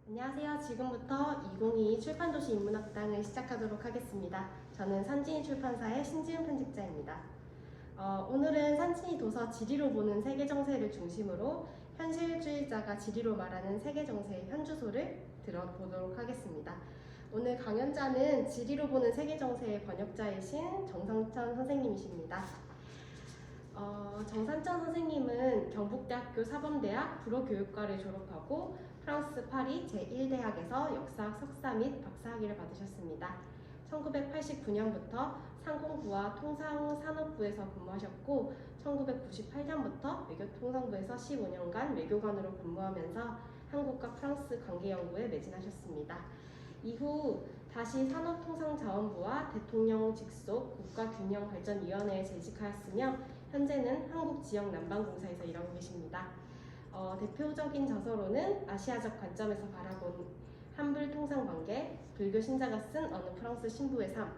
안녕하세요. 지금부터 2022 출판도시 인문학당을 시작하도록 하겠습니다. 저는 산진이 출판사의 신지은 편집자입니다. 오늘은 산진이 도서 지리로 보는 세계 정세를 중심으로 현실주의자가 지리로 말하는 세계 정세의 현주소를 들어보도록 하겠습니다. 오늘 강연자는 지리로 보는 세계 정세의 번역자이신 정상천 선생님이십니다. 정상천 선생님은 경북대학교 사범대학 불어교육과를 졸업하고 프랑스 파리 제1대학에서 역사학 석사 및 박사학위를 받으셨습니다. 1989년부터 상공부와 통상산업부에서 근무하셨고 1998년부터 외교통상부에서 15년간 외교관으로 근무하면서 한국과 프랑스 관계연구에 매진하셨습니다. 이후 다시 산업통상자원부와 대통령 직속 국가균형발전위원회에 재직하였으며 현재는 한국지역난방공사에서 일하고 계십니다. 대표적인 저서로는 아시아적 관점에서 바라본 한불 통상관계, 불교 신자가 쓴 어느 프랑스 신부의 삶,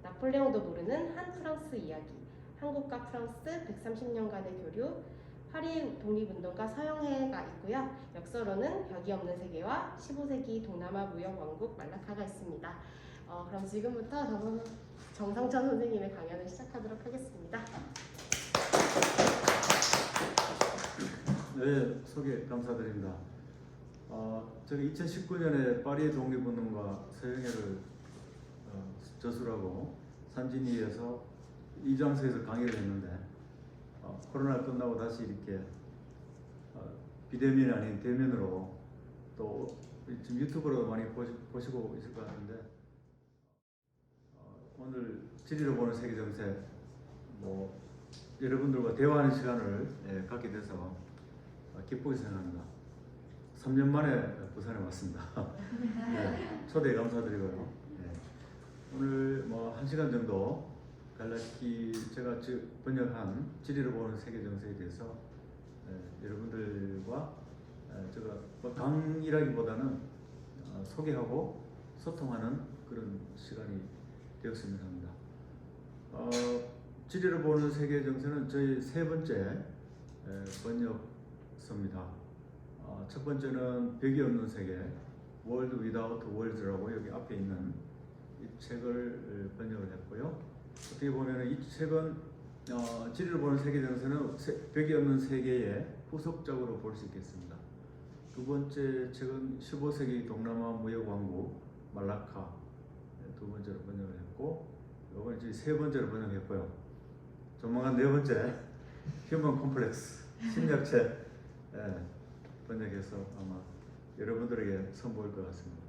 나폴레옹도 모르는 한 프랑스 이야기, 한국과 프랑스 130년간의 교류, 파리 독립운동가 서영해가 있고요. 역서로는 벽이 없는 세계와 15세기 동남아 무역왕국 말라카가 있습니다. 그럼 지금부터 정상천 선생님의 강연을 시작하도록 하겠습니다. 네, 소개 감사드립니다. 제가 2019년에 파리의 독립운동가 서영해를 저술하고 산진이에서 이 장소에서 강의를 했는데 코로나 끝나고 다시 이렇게 비대면이 아닌 대면으로 또 지금 유튜브로 많이 보시고 있을 것 같은데 오늘 지리로 보는 세계 정세 여러분들과 대화하는 시간을 갖게 돼서 기쁘게 생각합니다. 3년 만에 부산에 왔습니다. 네, 초대에 감사드리고요. 네, 오늘 1시간 정도 갈라키 제가 번역한 지리로 보는 세계 정세에 대해서 여러분들과 제가 강의라기보다는 소개하고 소통하는 그런 시간이 되었으면 합니다. 지리로 보는 세계 정세는 저희 세 번째 번역서입니다. 첫 번째는 벽이 없는 세계, World Without Words라고 여기 앞에 있는 이 책을 번역을 했고요. 어떻게 보면 이 책은 지리로 보는 세계 정세는 벽이 없는 세계의 후속작으로 볼 수 있겠습니다. 두 번째 책은 15세기 동남아 무역왕국 말라카 두 번째로 번역을 했고, 이번에 이제 세 번째로 번역했고요. 조만간 네 번째 휴먼 콤플렉스 심리학책 번역해서 아마 여러분들에게 선보일 것 같습니다.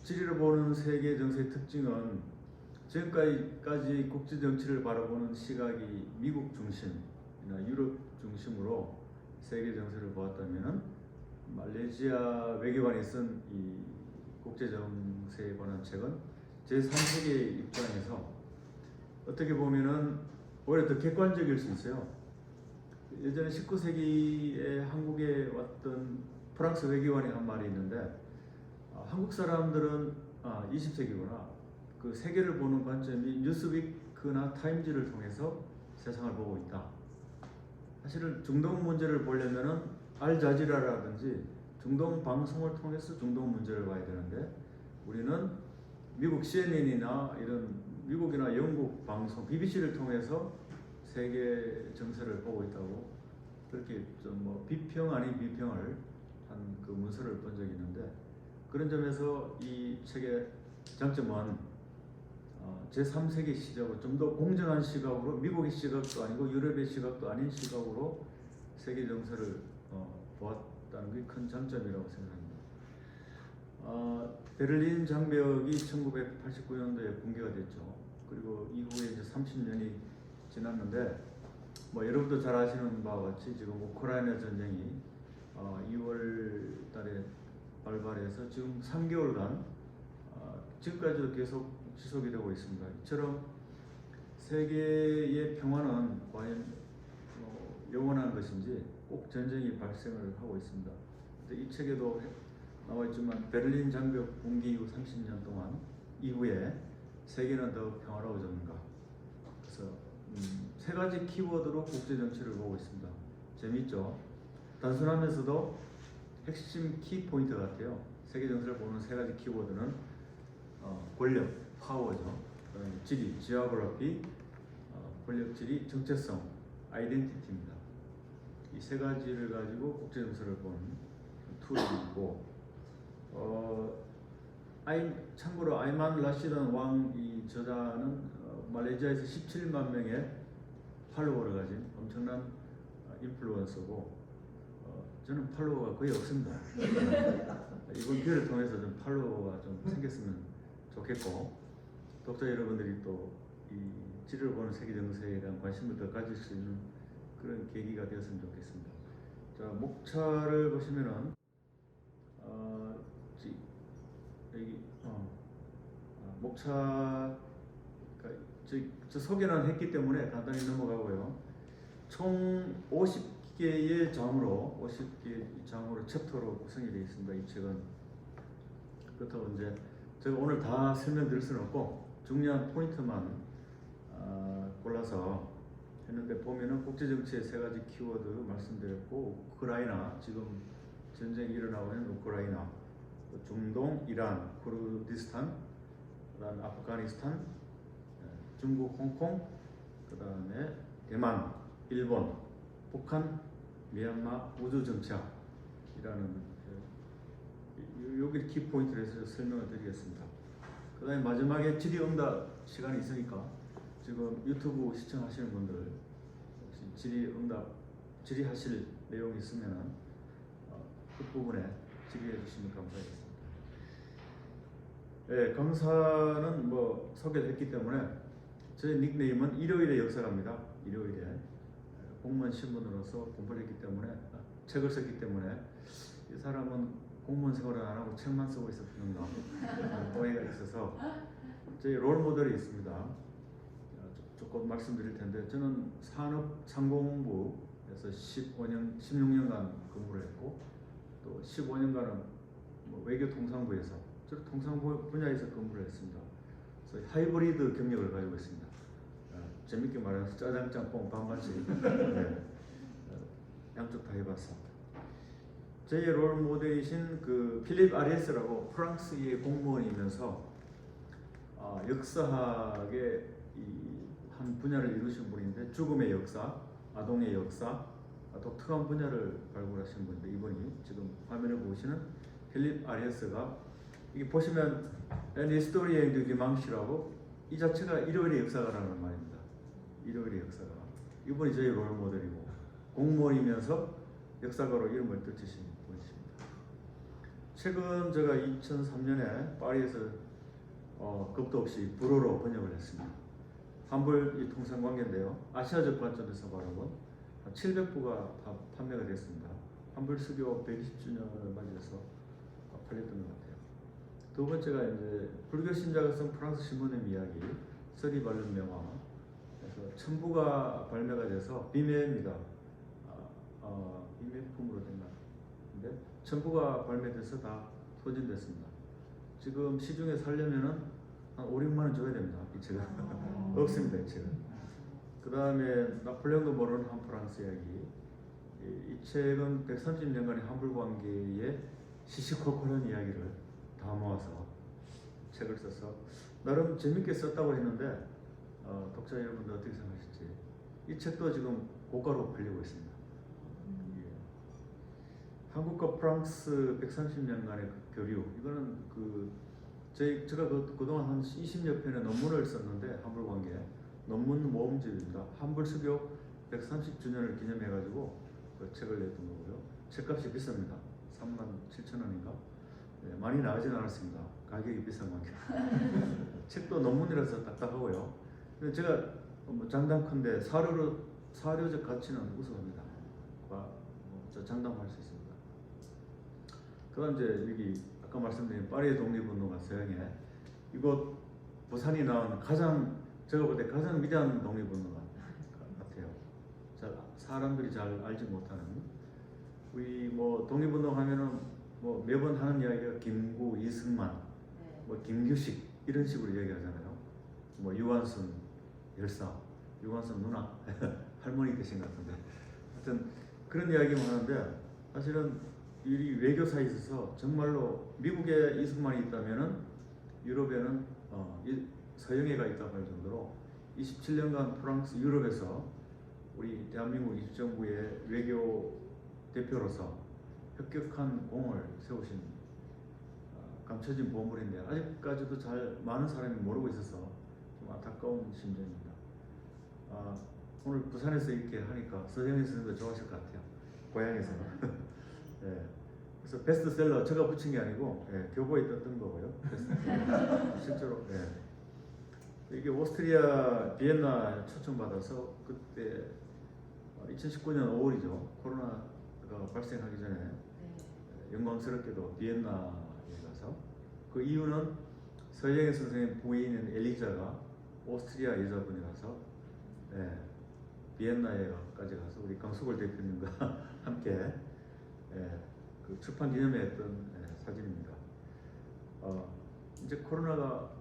지리로 보는 세계 정세의 특징은 지금까지 국제 정치를 바라보는 시각이 미국 중심이나 유럽 중심으로 세계 정세를 보았다면은 말레이시아 외교관이 쓴 이 국제 정세에 관한 책은 제3세계의 입장에서 어떻게 보면은 오히려 더 객관적일 수 있어요. 예전에 19세기에 한국에 왔던 프랑스 외교관이 한 말이 있는데 한국 사람들은 20세기구나 그 세계를 보는 관점이 뉴스위크나 타임지를 통해서 세상을 보고 있다. 사실은 중동 문제를 보려면은 알자지라라든지 중동 방송을 통해서 중동 문제를 봐야 되는데 우리는 미국 CNN이나 이런 미국이나 영국 방송 BBC를 통해서 세계 정세를 보고 있다고 그렇게 좀 비평 아닌 비평을 한 그 문서를 본 적이 있는데 그런 점에서 이 책의 장점은 제3세기 시각으로 좀 더 공정한 시각으로 미국의 시각도 아니고 유럽의 시각도 아닌 시각으로 세계 정세를 보았다는 게 큰 장점이라고 생각합니다. 베를린 장벽이 1989년도에 붕괴가 됐죠. 그리고 이후에 이제 30년이 지났는데 여러분도 잘 아시는 바와 같이 지금 우크라이나 전쟁이 2월 달에 발발해서 지금 3개월간 지금까지도 계속 지속이 되고 있습니다. 이처럼 세계의 평화는 과연 영원한 것인지 꼭 전쟁이 발생을 하고 있습니다. 이 책에도 나와 있지만 베를린 장벽 붕괴 이후 30년 동안 이후에 세계는 더 평화로워졌는가. 그래서 세 가지 키워드로 국제 정치를 보고 있습니다. 재밌죠? 단순하면서도 핵심 키 포인트 같아요. 세계 정세를 보는 세 가지 키워드는 권력, 파워죠. 그다음에 지리, geography, 권력, 지리, 정체성, 아이덴티티입니다. 이 세 가지를 가지고 국제 정세를 보는 툴이고, 참고로 아이만 라시단 왕 이 저자는 말레이시아에서 17만 명의 팔로워를 가진 엄청난 인플루언서고, 저는 팔로워가 거의 없습니다. 이번 기회를 통해서 좀 팔로워가 좀 생겼으면 좋겠고, 독자 여러분들이 또 이 지리를 보는 세계 정세에 대한 관심을 더 가질 수 있는 그런 계기가 되었으면 좋겠습니다. 자, 목차를 보시면은 여기 목차 저 소개는 했기 때문에 간단히 넘어가고요. 총 50개의 장으로 챕터로 구성이 되어 있습니다. 이 책은. 그렇다고 이제 제가 오늘 다 설명드릴 수는 없고 중요한 포인트만 골라서 했는데, 보면은 국제정치의 세 가지 키워드 말씀드렸고, 우크라이나, 지금 전쟁이 일어나고 있는 우크라이나, 중동, 이란, 쿠르디스탄, 그다음 아프가니스탄, 중국, 홍콩, 그다음에 대만, 일본, 북한, 미얀마, 우주정착이라는 여기 키포인트를 해서 설명을 드리겠습니다. 그다음에 마지막에 질의응답 시간이 있으니까 지금 유튜브 시청하시는 분들 혹시 질의하실 내용이 있으면 끝부분에 질의해 주시면 감사하겠습니다. 네, 강사는 뭐 소개를 했기 때문에 제 닉네임은 일요일의 역사가입니다. 일요일에 공무원 신분으로서 공부를 했기 때문에, 책을 썼기 때문에 이 사람은 공무원 생활을 안 하고 책만 쓰고 있었던 오해가 있어서 저희 롤 모델이 있습니다. 조금 말씀드릴 텐데, 저는 산업상공부에서 16년간 근무를 했고, 또 15년간은 외교통상부에서 통상부 분야에서 근무를 했습니다. 그래서 하이브리드 경력을 가지고 있습니다. 재밌게 말해서 짜장 짬뽕 반반씩 양쪽 다 해봤습니다. 제 롤 모델이신 그 필립 아리에스라고 프랑스의 공무원이면서 역사학의 한 분야를 이루신 분인데, 죽음의 역사, 아동의 역사, 독특한 분야를 발굴하신 분인데, 이분이 지금 화면에 보시는 필립 아리에스가, 이게 보시면 An Historien du Dimanche라고, 이 자체가 일요일의 역사가라는 말입니다. 일요일의 역사가. 이분이 저희 롤 모델이고, 공무원이면서 역사가로 이름을 떨치신 분이십니다. 최근 제가 2003년에 파리에서 겁도 없이 불어로 번역을 했습니다. 한불 이 통상관계인데요. 아시아적 관점에서 바라본 700부가 다 판매가 됐습니다. 한불 수교 120주년을 맞이해서 팔렸던 것 같아요. 두 번째가 이제 불교 신자가 쓴 프랑스 신부님 이야기, 서리 발른 명화. 그래서 1000부가 발매가 돼서 비매입니다. 비매품으로 된 것 같은데 1000부가 발매돼서 다 소진됐습니다. 지금 시중에 살려면은 한 5, 6만 원 줘야 됩니다. 이 책은 없습니다. 이 책은. 그 다음에 나폴레옹도 모르는 한 프랑스 이야기. 이 책은 130년간의 한불 관계의 시시콜콜한 이야기를 다 모아서 책을 써서 나름 재밌게 썼다고 했는데, 독자 여러분들 어떻게 생각하실지. 이 책도 지금 고가로 팔리고 있습니다. 한국과 프랑스 130년간의 그 교류, 이거는 제가 그동안 한 20여 편의 논문을 썼는데, 한불 관계 논문 모음집입니다. 한불 수교 130주년을 기념해가지고 그 책을 냈던 거고요. 책값이 비쌉니다. 37,000원인가? 네, 많이 나가진 않았습니다. 가격이 비싼 관계. 책도 논문이라서 딱딱하고요. 근데 제가 장담컨대 사료적 가치는 우수합니다. 장담할 수 있습니다. 그다음 이제 여기 아까 말씀드린 파리의 독립운동가 서양에, 이곳 부산이 나온 제가 볼 때 가장 위대한 독립운동가 같아요. 사람들이 잘 알지 못하는, 우리 독립운동 하면은 매번 하는 이야기가 김구, 이승만, 김규식 이런 식으로 이야기하잖아요. 유한순 열사, 유한순 누나, 할머니 되신 것 같은데, 하여튼 그런 이야기만 하는데, 사실은 이 외교사에 있어서 정말로 미국에 이승만이 있다면은 유럽에는 서영회가 있다고 할 정도로 27년간 프랑스 유럽에서 우리 대한민국 임시정부의 외교 대표로서 혁혁한 공을 세우신 감춰진 보물인데 아직까지도 잘 많은 사람이 모르고 있어서 좀 안타까운 심정입니다. 오늘 부산에서 이렇게 하니까 서영회 선생님도 좋아하실 것 같아요. 고향에서는. 예. 그래서 베스트셀러 제가 붙인 게 아니고 교보에 떴던 거고요. 베스트셀러. 실제로. 이게 오스트리아 비엔나 초청받아서 그때 2019년 5월이죠. 코로나가 발생하기 전에 영광스럽게도 비엔나에 가서 그 이유는 서영회 선생님 부인인 엘리자가 오스트리아 여자분이라서 비엔나에까지 가서 우리 강수걸 대표님과 함께 그 출판 기념회 했던 사진입니다. 이제 코로나가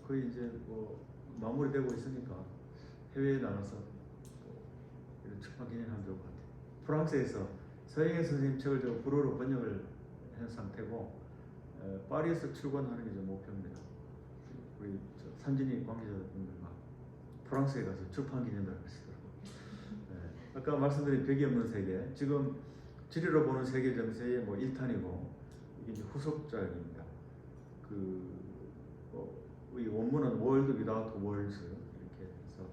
거의 이제 뭐 마무리되고 있으니까 해외에 나가서 이런 출판 기념하면 좋을 것 같아요. 프랑스에서 서영회 선생님 책을 저 불어로 번역을 한 상태고 파리에서 출간하는 게 제 목표입니다. 우리 산진이 관계자분들과 프랑스에 가서 출판 기념회를 하시더라고요. 아까 말씀드린 벽이 없는 세계, 지금 지리로 보는 세계 정세의 뭐 1탄이고 이게 이제 후속작입니다. 이 원문은 World Without Words 이렇게 해서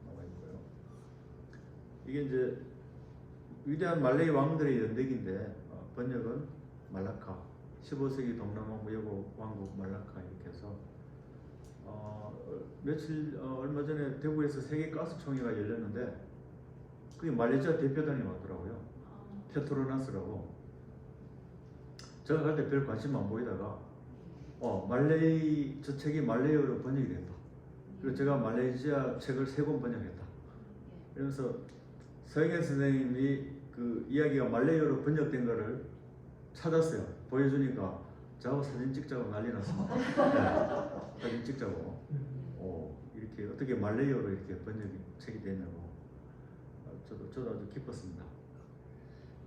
나와 있고요. 이게 이제 위대한 말레이 왕들의 연대기인데 번역은 말라카, 15세기 동남아 무역 왕국 말라카 이렇게 해서 얼마 전에 대구에서 세계 가스 총회가 열렸는데 그게 말레이시아 대표단이 왔더라고요. 페트로나스라고. 제가 갈 때 별 관심 안 보이다가 저 책이 말레이어로 번역이 됐다. 그리고 제가 말레이시아 책을 3권 번역했다. 그러면서 서영회 선생님이 그 이야기가 말레이어로 번역된 거를 찾았어요. 보여주니까 저하고 사진 찍자고 난리 났습니다. 사진 찍자고. 이렇게 어떻게 말레이어로 이렇게 번역이 책이 되냐고. 저도 아주 기뻤습니다.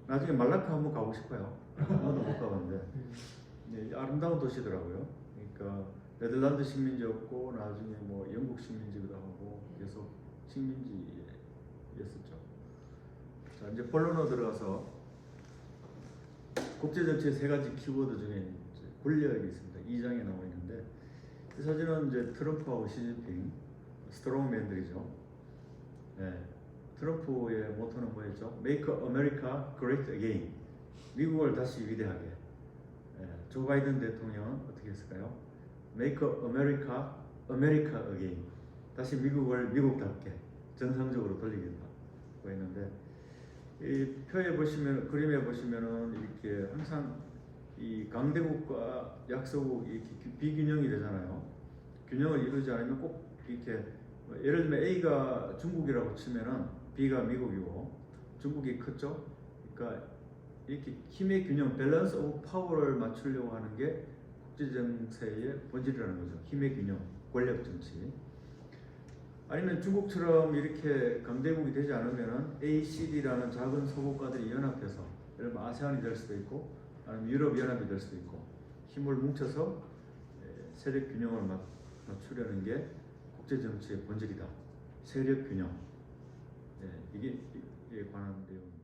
나중에 말라카 한번 가고 싶어요. 한 번도 못 가봤는데 아름다운 도시더라고요. 그러니까 네덜란드 식민지였고 나중에 뭐 영국 식민지기도 하고 계속 식민지였었죠. 자, 이제 본론으로 들어가서 국제정치의 3가지 키워드 중에 권력이 있습니다. 2장에 나와 있는데 이 사진은 이제 트럼프하고 시진핑 스트롱맨들이죠. 트럼프의 모토는 뭐였죠? Make America Great Again. 미국을 다시 위대하게. 조 바이든 대통령은 어떻게 했을까요? Make America Again. 다시 미국을 미국답게 정상적으로 돌리겠다고 했는데 이 표에 보시면 그림에 보시면은 이렇게 항상 이 강대국과 약소국 이렇게 비균형이 되잖아요. 균형을 이루지 않으면 꼭 이렇게 예를 들면 A가 중국이라고 치면은 B가 미국이고 중국이 컸죠. 그러니까 이렇게 힘의 균형, 밸런스 오브 파워를 맞추려고 하는 게 국제 정세의 본질이라는 거죠. 힘의 균형, 권력 정치. 아니면 중국처럼 이렇게 강대국이 되지 않으면은 ACD라는 작은 소국가들이 연합해서 예를 들면 아세안이 될 수도 있고 아니면 유럽 연합이 될 수도 있고 힘을 뭉쳐서 세력 균형을 맞추려는 게 국제 정치의 본질이다. 세력 균형. 이게 관한 내용입니다.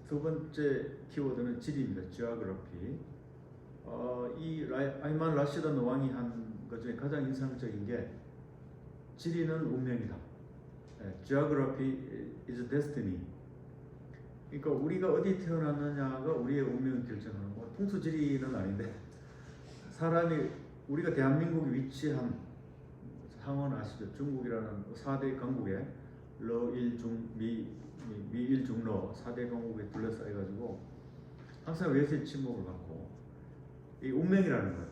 두 번째 키워드는 지리입니다. geography. 이 아이만 라시드 왕이 한 것 중에 가장 인상적인 게 지리는 운명이다. Geography is destiny. 그러니까 우리가 어디 태어났느냐가 우리의 운명을 결정하는 거. 풍수지리는 아닌데 우리가 대한민국에 위치한 상원 아시죠? 중국이라는 4대 강국에 러일중 미일중러 4대 강국에 둘러싸여 가지고 항상 외세 침묵을 받고 이 운명이라는 거예요.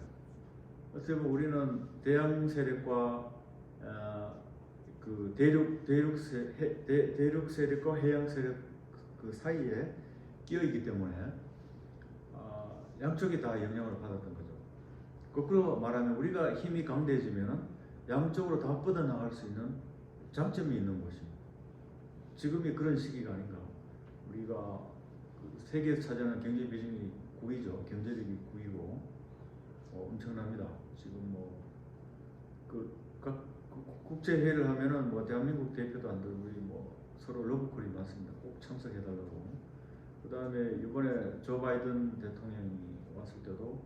어떻게 보면 우리는 대양 세력과 그 대륙 세력과 해양 세력 그 사이에 끼어 있기 때문에 양쪽이 다 영향을 받았던 거죠. 거꾸로 말하면 우리가 힘이 강대해지면 양쪽으로 다 뻗어나갈 수 있는 장점이 있는 것입니다. 지금이 그런 시기가 아닌가. 우리가 그 세계에서 차지하는 경제 비중이 9위죠. 경제력이 9위고 엄청납니다. 지금 각 국제 회의를 하면은 대한민국 대표도 안 들고 우리 서로 러브콜이 많습니다. 꼭 참석해달라고. 그 다음에 이번에 조 바이든 대통령이 왔을 때도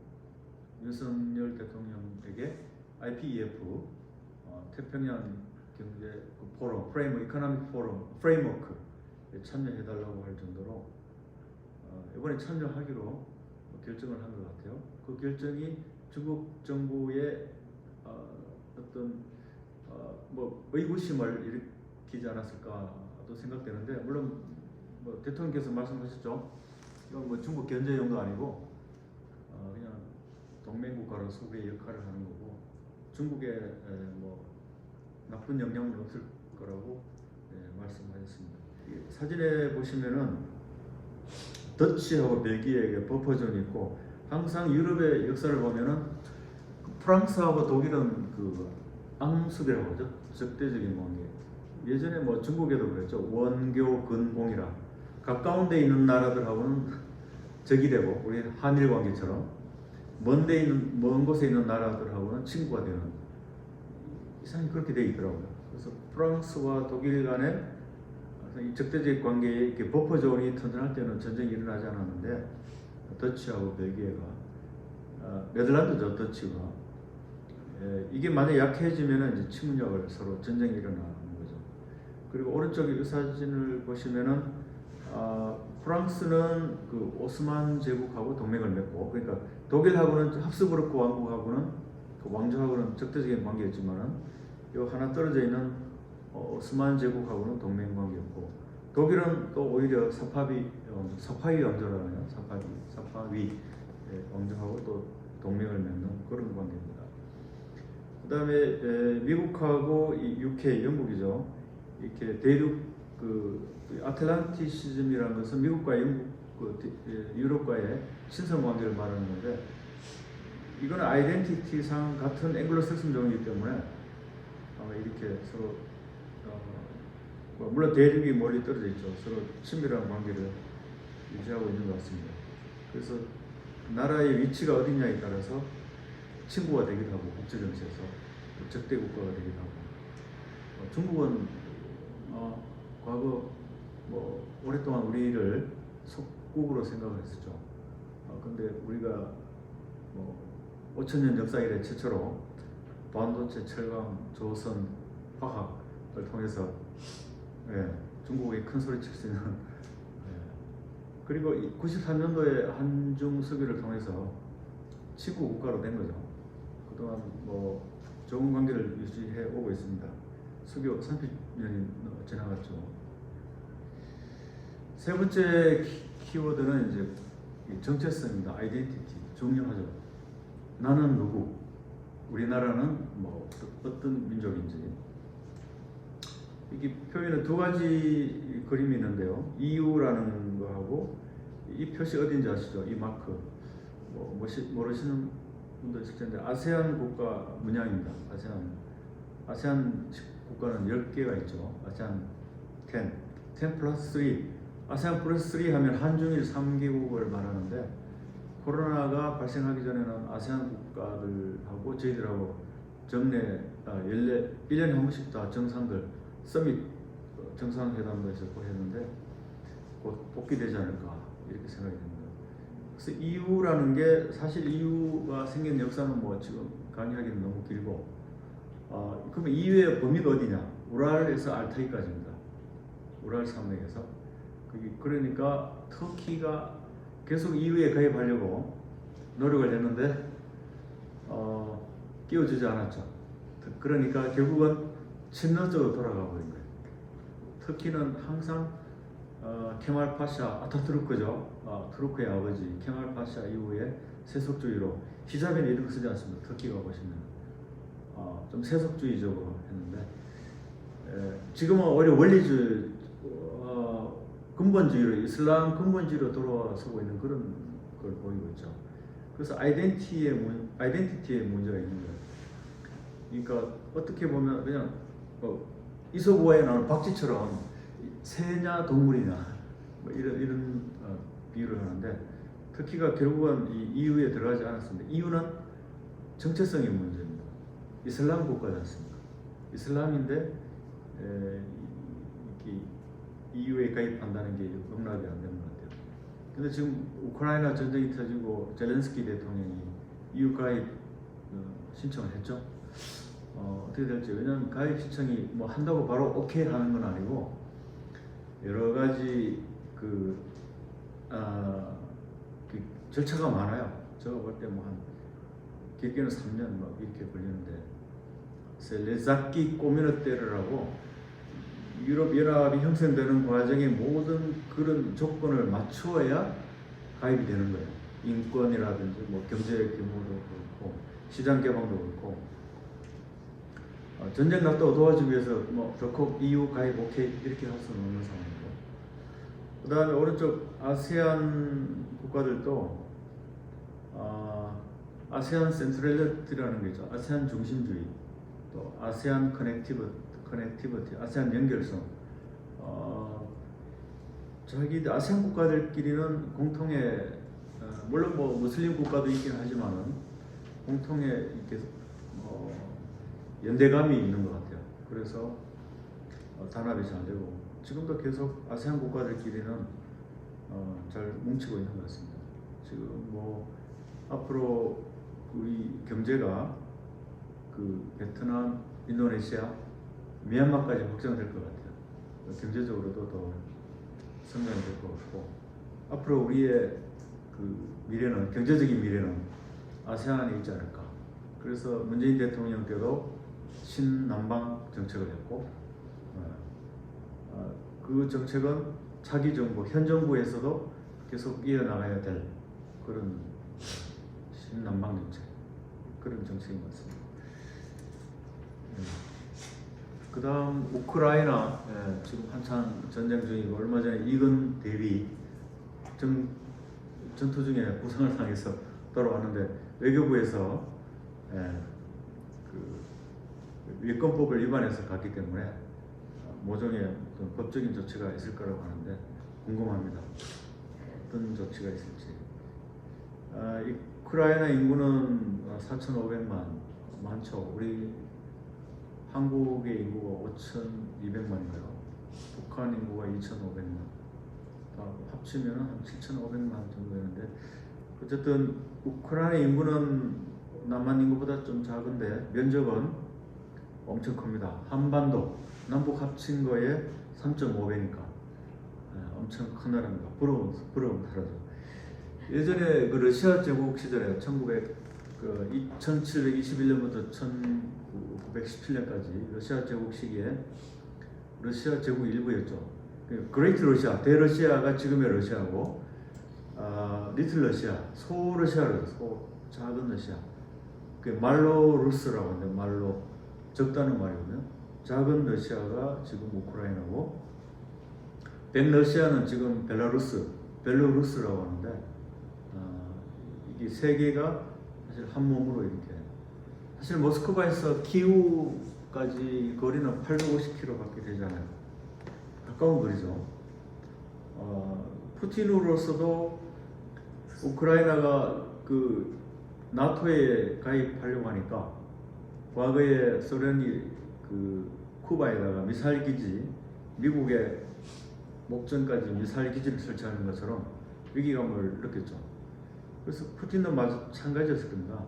윤석열 대통령에게 IPEF 태평양 경제 포럼, 이코노믹 포럼 프레임워크에 참여해달라고 할 정도로 이번에 참여하기로 결정을 한 것 같아요. 그 결정이 중국 정부의 어떤 의구심을 일으키지 않았을까도 생각되는데, 물론 대통령께서 말씀하셨죠. 이건 중국 견제용도 아니고 그냥 동맹국가로서 우리의 역할을 하는 거고 중국에 나쁜 영향은 없을 거라고 말씀하셨습니다. 사진에 보시면은 더치하고 벨기에에 버퍼존이 있고, 항상 유럽의 역사를 보면은 프랑스하고 독일은 그 앙숙이라고 하죠. 적대적인 관계. 예전에 중국에도 그랬죠. 원교 근공이라 가까운 데 있는 나라들하고는 적이 되고, 우리 한일 관계처럼 먼 곳에 있는 나라들하고는 친구가 되는, 이상이 그렇게 되어 있더라고요. 그래서 프랑스와 독일 간에 이 적대적 관계에 이렇게 버퍼존이 튼튼할 때는 전쟁이 일어나지 않았는데, 더치하고 벨기에가 네덜란드죠. 더치가 이게 만약 약해지면은 이제 침략을 서로 전쟁이 일어나는 거죠. 그리고 오른쪽에 이 사진을 보시면은 프랑스는 그 오스만 제국하고 동맹을 맺고, 그러니까 독일하고는 합스부르크 왕국하고는 그 왕조하고는 적대적인 관계였지만은 요 하나 떨어져 있는 오스만 제국하고는 동맹 관계였고, 독일은 또 오히려 사파위 왕조라는 사파위 왕조하고 또 동맹을 맺는 그런 관계입니다. 그 다음에 미국하고 UK, 영국이죠. 이렇게 대륙 아틀란티시즘이라는 것은 미국과 영국, 유럽과의 신성 관계를 말하는 건데, 이거는 아이덴티티상 같은 앵글로색슨종이기 때문에 이렇게 서로 물론 대륙이 멀리 떨어져 있죠. 서로 친밀한 관계를 유지하고 있는 것 같습니다. 그래서 나라의 위치가 어디냐에 따라서 친구가 되기도 하고, 국제정세에서 적대 국가가 되기도 하고. 중국은 과거 오랫동안 우리를 속국으로 생각을 했었죠. 근데 우리가 5,000년 역사 이래 최초로 반도체, 철강, 조선, 화학을 통해서 중국에 큰 소리 칠 수 있는, 그리고 93년도에 한중 수교를 통해서 친구 국가로 된 거죠. 그동안 좋은 관계를 유지해 오고 있습니다. 수교 30년이 지나갔죠. 세 번째 키워드는 이제 정체성입니다. 아이덴티티, 중요하죠. 나는 누구, 우리나라는 어떤 민족인지. 이게 표현은 두 가지 그림이 있는데요. EU라는 거하고, 이 표시 어딘지 아시죠? 이 마크. 모르시는 분도 있을 텐데, 아세안 국가 문양입니다. 아세안 국가는 10개가 있죠. 아세안 10 플러스 3. 아세안 플러스 3 하면 한중일 3개국을 말하는데, 코로나가 발생하기 전에는 아세안 국가들하고 저희들하고 정례 1년에 한 번씩 다 정상들 서밋 정상회담도 있었고 했는데, 곧 복귀되지 않을까 이렇게 생각이 됩니다. 그래서 EU라는 게, 사실 EU가 생긴 역사는 지금 강의하기는 너무 길고, 그러면 EU의 범위가 어디냐? 우랄에서 알타이까지입니다. 우랄 산맥에서. 그러니까 터키가 계속 EU에 가입하려고 노력을 했는데 끼워주지 않았죠. 그러니까 결국은 친러적으로 돌아가 버린 거예요. 터키는 항상 케말 파샤 아타투르크죠. 투르크의 아버지 케말 파샤 이후에 세속주의로, 히잡에는 이런 거 쓰지 않습니다. 터키가 보시면 좀 세속주의적으로 했는데, 지금은 오히려 원리주의, 근본주의로, 이슬람 근본주의로 돌아서고 있는 그런 걸 보이고 있죠. 그래서 아이덴티티에 문제가 있는 거예요. 그러니까 어떻게 보면 그냥 이소구화에 나오는 박쥐처럼 새냐 동물이냐, 뭐 이런 비유를 하는데 터키가 결국은 이 EU에 들어가지 않았습니다. 이유는 정체성의 문제입니다. 이슬람 국가지 않습니까? 이슬람인데 EU에 가입한다는 게 용납이 안 되는 것 같아요. 근데 지금 우크라이나 전쟁이 터지고 젤렌스키 대통령이 EU 가입 신청을 했죠. 어떻게 될지. 왜냐하면 가입 신청이 뭐 한다고 바로 오케이 하는 건 아니고 여러 가지 그 절차가 많아요. 제가 볼 때 뭐 한 길게는 3년 뭐 이렇게 걸리는데 셀레자키 꼬미너테르라고 유럽 연합이 형성되는 과정의 모든 그런 조건을 맞추어야 가입이 되는 거예요. 인권이라든지 뭐 경제 규모도 그렇고 시장 개방도 그렇고 전쟁 났다고 도와주기 위해서 뭐 적극 EU 가입 오케이 이렇게 할 수는 없는 상황이고, 그 다음에 오른쪽 아세안 국가들도 아세안 센트럴리티라는 게 있죠. 아세안 중심주의, 또 아세안 커넥티비티, 아세안 연결성. 자기 아세안 국가들끼리는 공통의 물론 뭐 무슬림 국가도 있긴 하지만은 공통의 이렇게 연대감이 있는 것 같아요. 그래서 단합이 잘 되고 지금도 계속 아세안 국가들끼리는 잘 뭉치고 있는 것 같습니다. 지금 뭐 앞으로 우리 경제가 그 베트남, 인도네시아, 미얀마까지 확장될 것 같아요. 경제적으로도 더 성장이 될 것 같고 앞으로 우리의 그 미래는 경제적인 미래는 아세안에 있지 않을까. 그래서 문재인 대통령 때도 신남방 정책을 했고 그 정책은 차기 정부, 현 정부에서도 계속 이어나가야 될 그런 신남방 정책, 그런 정책인 것 같습니다. 그 다음 우크라이나, 지금 한창 전쟁 중이고 얼마 전에 이근 대위 전투 중에 부상을 당해서 돌아왔는데 외교부에서 그 위헌법을 위반해서 갔기 때문에 모종의 어떤 법적인 조치가 있을 거라고 하는데 궁금합니다. 어떤 조치가 있을지. 우크라이나 인구는 4,500만, 많죠. 우리 한국의 인구가 5,200만인가요? 북한 인구가 2,500만. 다 합치면 한 7,500만 정도 되는데 어쨌든 우크라이나 인구는 남한 인구보다 좀 작은데 면적은 엄청 큽니다. 한반도 남북 합친 거에 3.5배니까 엄청 큰 나라입니다. 부러운 나라죠. 예전에 그 러시아 제국 시절에 2721년부터 1917년까지 러시아 제국 시기에 러시아 제국 일부였죠. 그레이트 러시아, 대러시아가 지금의 러시아고, 리틀 러시아, 소러시아로 작은 러시아. 그 말로루스라고 하는데 말로 적다는 말이거든요. 작은 러시아가 지금 우크라이나고, 백러시아는 지금 벨로루스라고 하는데, 이게 세 개가 사실 한 몸으로 이렇게. 사실 모스크바에서 키우까지 거리는 850km밖에 되잖아요. 가까운 거리죠. 푸틴으로서도 우크라이나가 그 나토에 가입하려고 하니까 과거에 소련이 그 쿠바에다가 미사일 기지, 미국의 목전까지 미사일 기지를 설치하는 것처럼 위기감을 느꼈죠. 그래서 푸틴도 마찬가지였을 겁니다.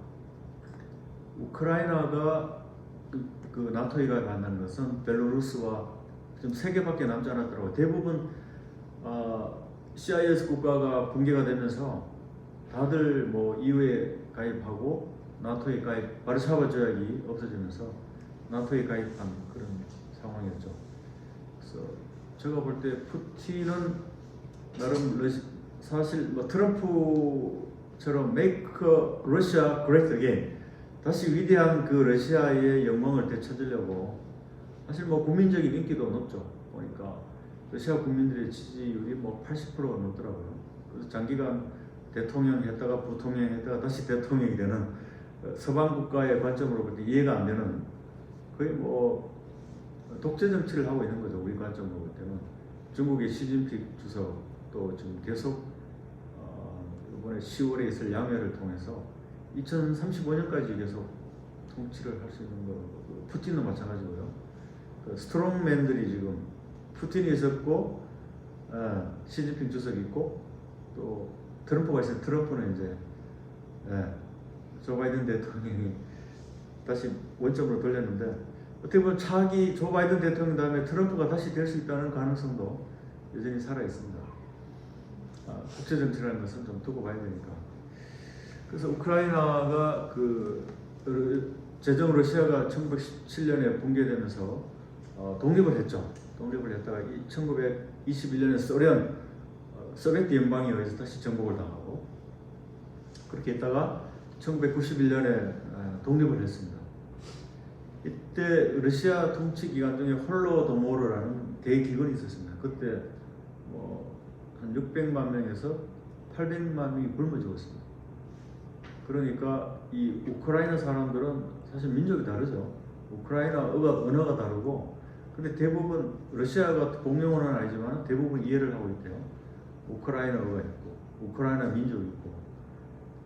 우크라이나가 그 나토에 가입한다는 것은 벨로루스와 좀 3개밖에 남지 않았더라고요. 대부분 CIS 국가가 붕괴가 되면서 다들 뭐 EU에 가입하고 나토에 가입, 바르샤바 조약이 없어지면서 나토에 가입한 그런 상황이었죠. 그래서 제가 볼 때 푸틴은 나름 사실 뭐 트럼프처럼 Make Russia Great Again, 다시 위대한 그 러시아의 영광을 되찾으려고 사실 뭐 국민적인 인기도 높죠. 보니까 러시아 국민들의 지지율이 뭐 80%가 넘더라고요. 그래서 장기간 대통령 했다가 부통령 했다가 다시 대통령이 되는 서방 국가의 관점으로 볼 때 이해가 안 되는 거의 뭐 독재 정치를 하고 있는 거죠. 우리 관점으로 볼 때는 중국의 시진핑 주석도 또 지금 계속 이번에 10월에 있을 양회를 통해서 2035년까지 계속 통치를 할 수 있는 거. 푸틴도 마찬가지고요. 그 스트롱맨들이 지금 푸틴이 있었고 시진핑 주석이 있고 또 트럼프가 있어요. 트럼프는 이제 조 바이든 대통령이 다시 원점으로 돌렸는데 어떻게 보면 차기 조 바이든 대통령 다음에 트럼프가 다시 될 수 있다는 가능성도 여전히 살아 있습니다. 국제 정치라는 것은 좀 두고 봐야 되니까. 그래서 우크라이나가 제정 러시아가 1917년에 붕괴되면서 독립을 했죠. 독립을 했다가 1921년에 소비에트 연방에 의해서 다시 정복을 당하고 그렇게 했다가 1991년에 독립을 했습니다. 이때 러시아 통치 기간 중에 홀로도모르라는 대기근이 있었습니다. 그때 한 600만 명에서 800만 명이 굶어 죽었습니다. 그러니까 이 우크라이나 사람들은 사실 민족이 다르죠. 우크라이나 언어가 다르고 근데 대부분 러시아가 공용 언어는 아니지만 대부분 이해를 하고 있대요. 우크라이나어가 있고 우크라이나 민족이 있고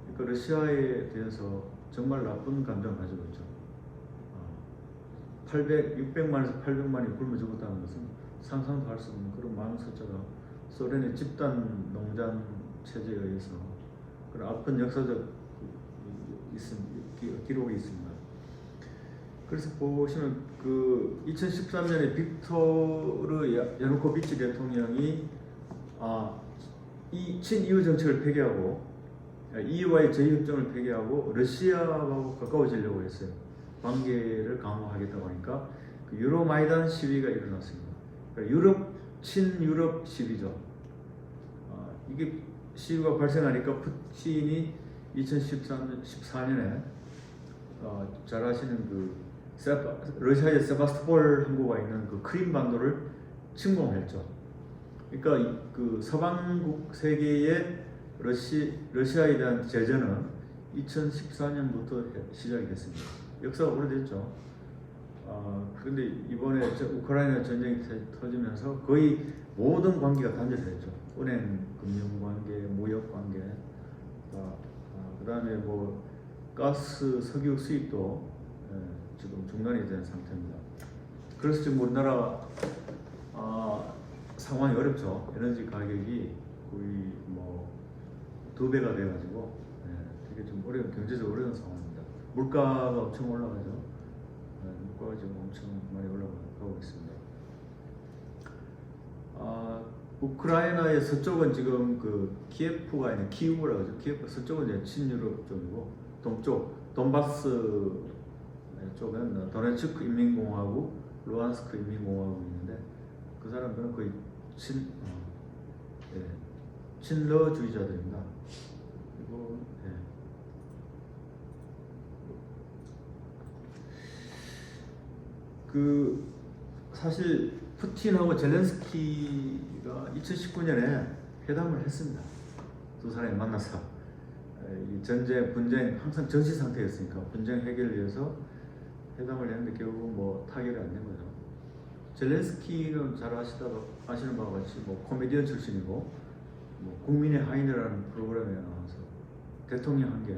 그러니까 러시아에 대해서 정말 나쁜 감정을 가지고 있죠. 600만에서 800만이 굶어 죽었다는 것은 상상도 할 수 없는 그런 많은 숫자가 소련의 집단 농장 체제에 의해서 그런 아픈 역사적 기록이 있습니다. 그래서 보시면 2013년에 빅토르 야누코비치 대통령이 이 친EU 정책을 폐기하고 EU와의 재협정을 폐기하고 러시아하고 가까워지려고 했어요. 관계를 강화하겠다고 하니까 유로마이단 시위가 일어났습니다. 그러니까 친유럽 시위죠. 이게 시위가 발생하니까 푸틴이 2014년에 잘 아시는 러시아의 세바스토폴 항구가 있는 크림 반도를 침공했죠. 그러니까 서방국 세계의 러시아에 대한 제재는 2014년부터 시작이 됐습니다. 역사가 오래됐죠. 그런데 이번에 우크라이나 전쟁이 터지면서 거의 모든 관계가 단절됐죠. 은행, 금융관계, 무역관계, 그 다음에 가스, 석유 수입도 지금 중단이 된 상태입니다. 그래서 지금 우리나라 상황이 어렵죠. 에너지 가격이 거의 2배가 돼가지고 되게 좀 경제적으로 어려운 상황입니다. 물가가 엄청 올라가죠. 물가가 지금 엄청 많이 올라가고 있습니다. 우크라이나의 서쪽은 지금 키예프가 아닌 키우라고 하죠. 키예프 서쪽은 이제 친유럽 쪽이고 동쪽 돈바스 쪽은 도네츠크 인민공화국, 루안스크 인민공화국이 있는데 그 사람들은 거의 친러주의자들입니다. 그리고 사실 푸틴하고 젤렌스키가 2019년에 회담을 했습니다. 두 사람이 만나서 이 분쟁 항상 전시 상태였으니까 분쟁 해결을 위해서 회담을 했는데 결국 타결이 안 된 거죠. 젤렌스키는 잘 아시는 바와 같이 코미디언 출신이고 국민의 하인이라는 프로그램에 나와서 대통령 한 게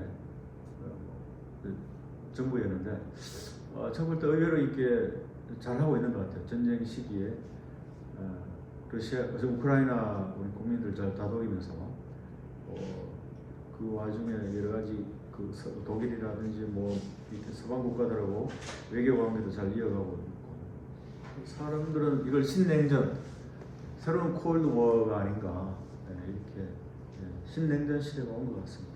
정부였는데 정말 또 의외로 이렇게 잘하고 있는 것 같아요. 전쟁 시기에 우크라이나 우리 국민들 잘 다독이면서 그 와중에 여러 가지 독일이라든지 이렇게 서방 국가들하고 외교 관계도 잘 이어가고 있고 사람들은 이걸 신냉전 새로운 콜드 워가 아닌가 이렇게 신냉전 시대가 온 것 같습니다.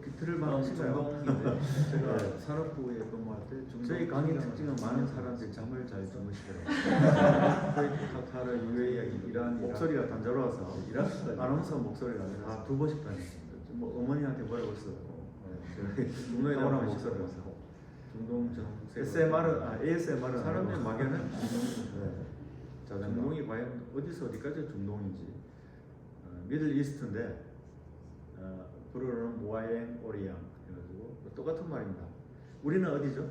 비틀을 말하시나요? 제가 산업부에 근무할 때 저희 강의 특징은 많은 사람들이 잠을 잘 주무시더라고요. 카타르, UAE, 이란 목소리가 단조로워서 아나운서 목소리가 다 2번씩 다녔습니다. 어머니한테 뭐라고 했었고 중동에 나오는 목소리라서 ASMR은 사람들의 막연한 중동이 과연 어디서 어디까지 중동인지 미들 이스트인데 불어는 모아엥 오리앙 해가지고 똑같은 말입니다. 우리는 어디죠?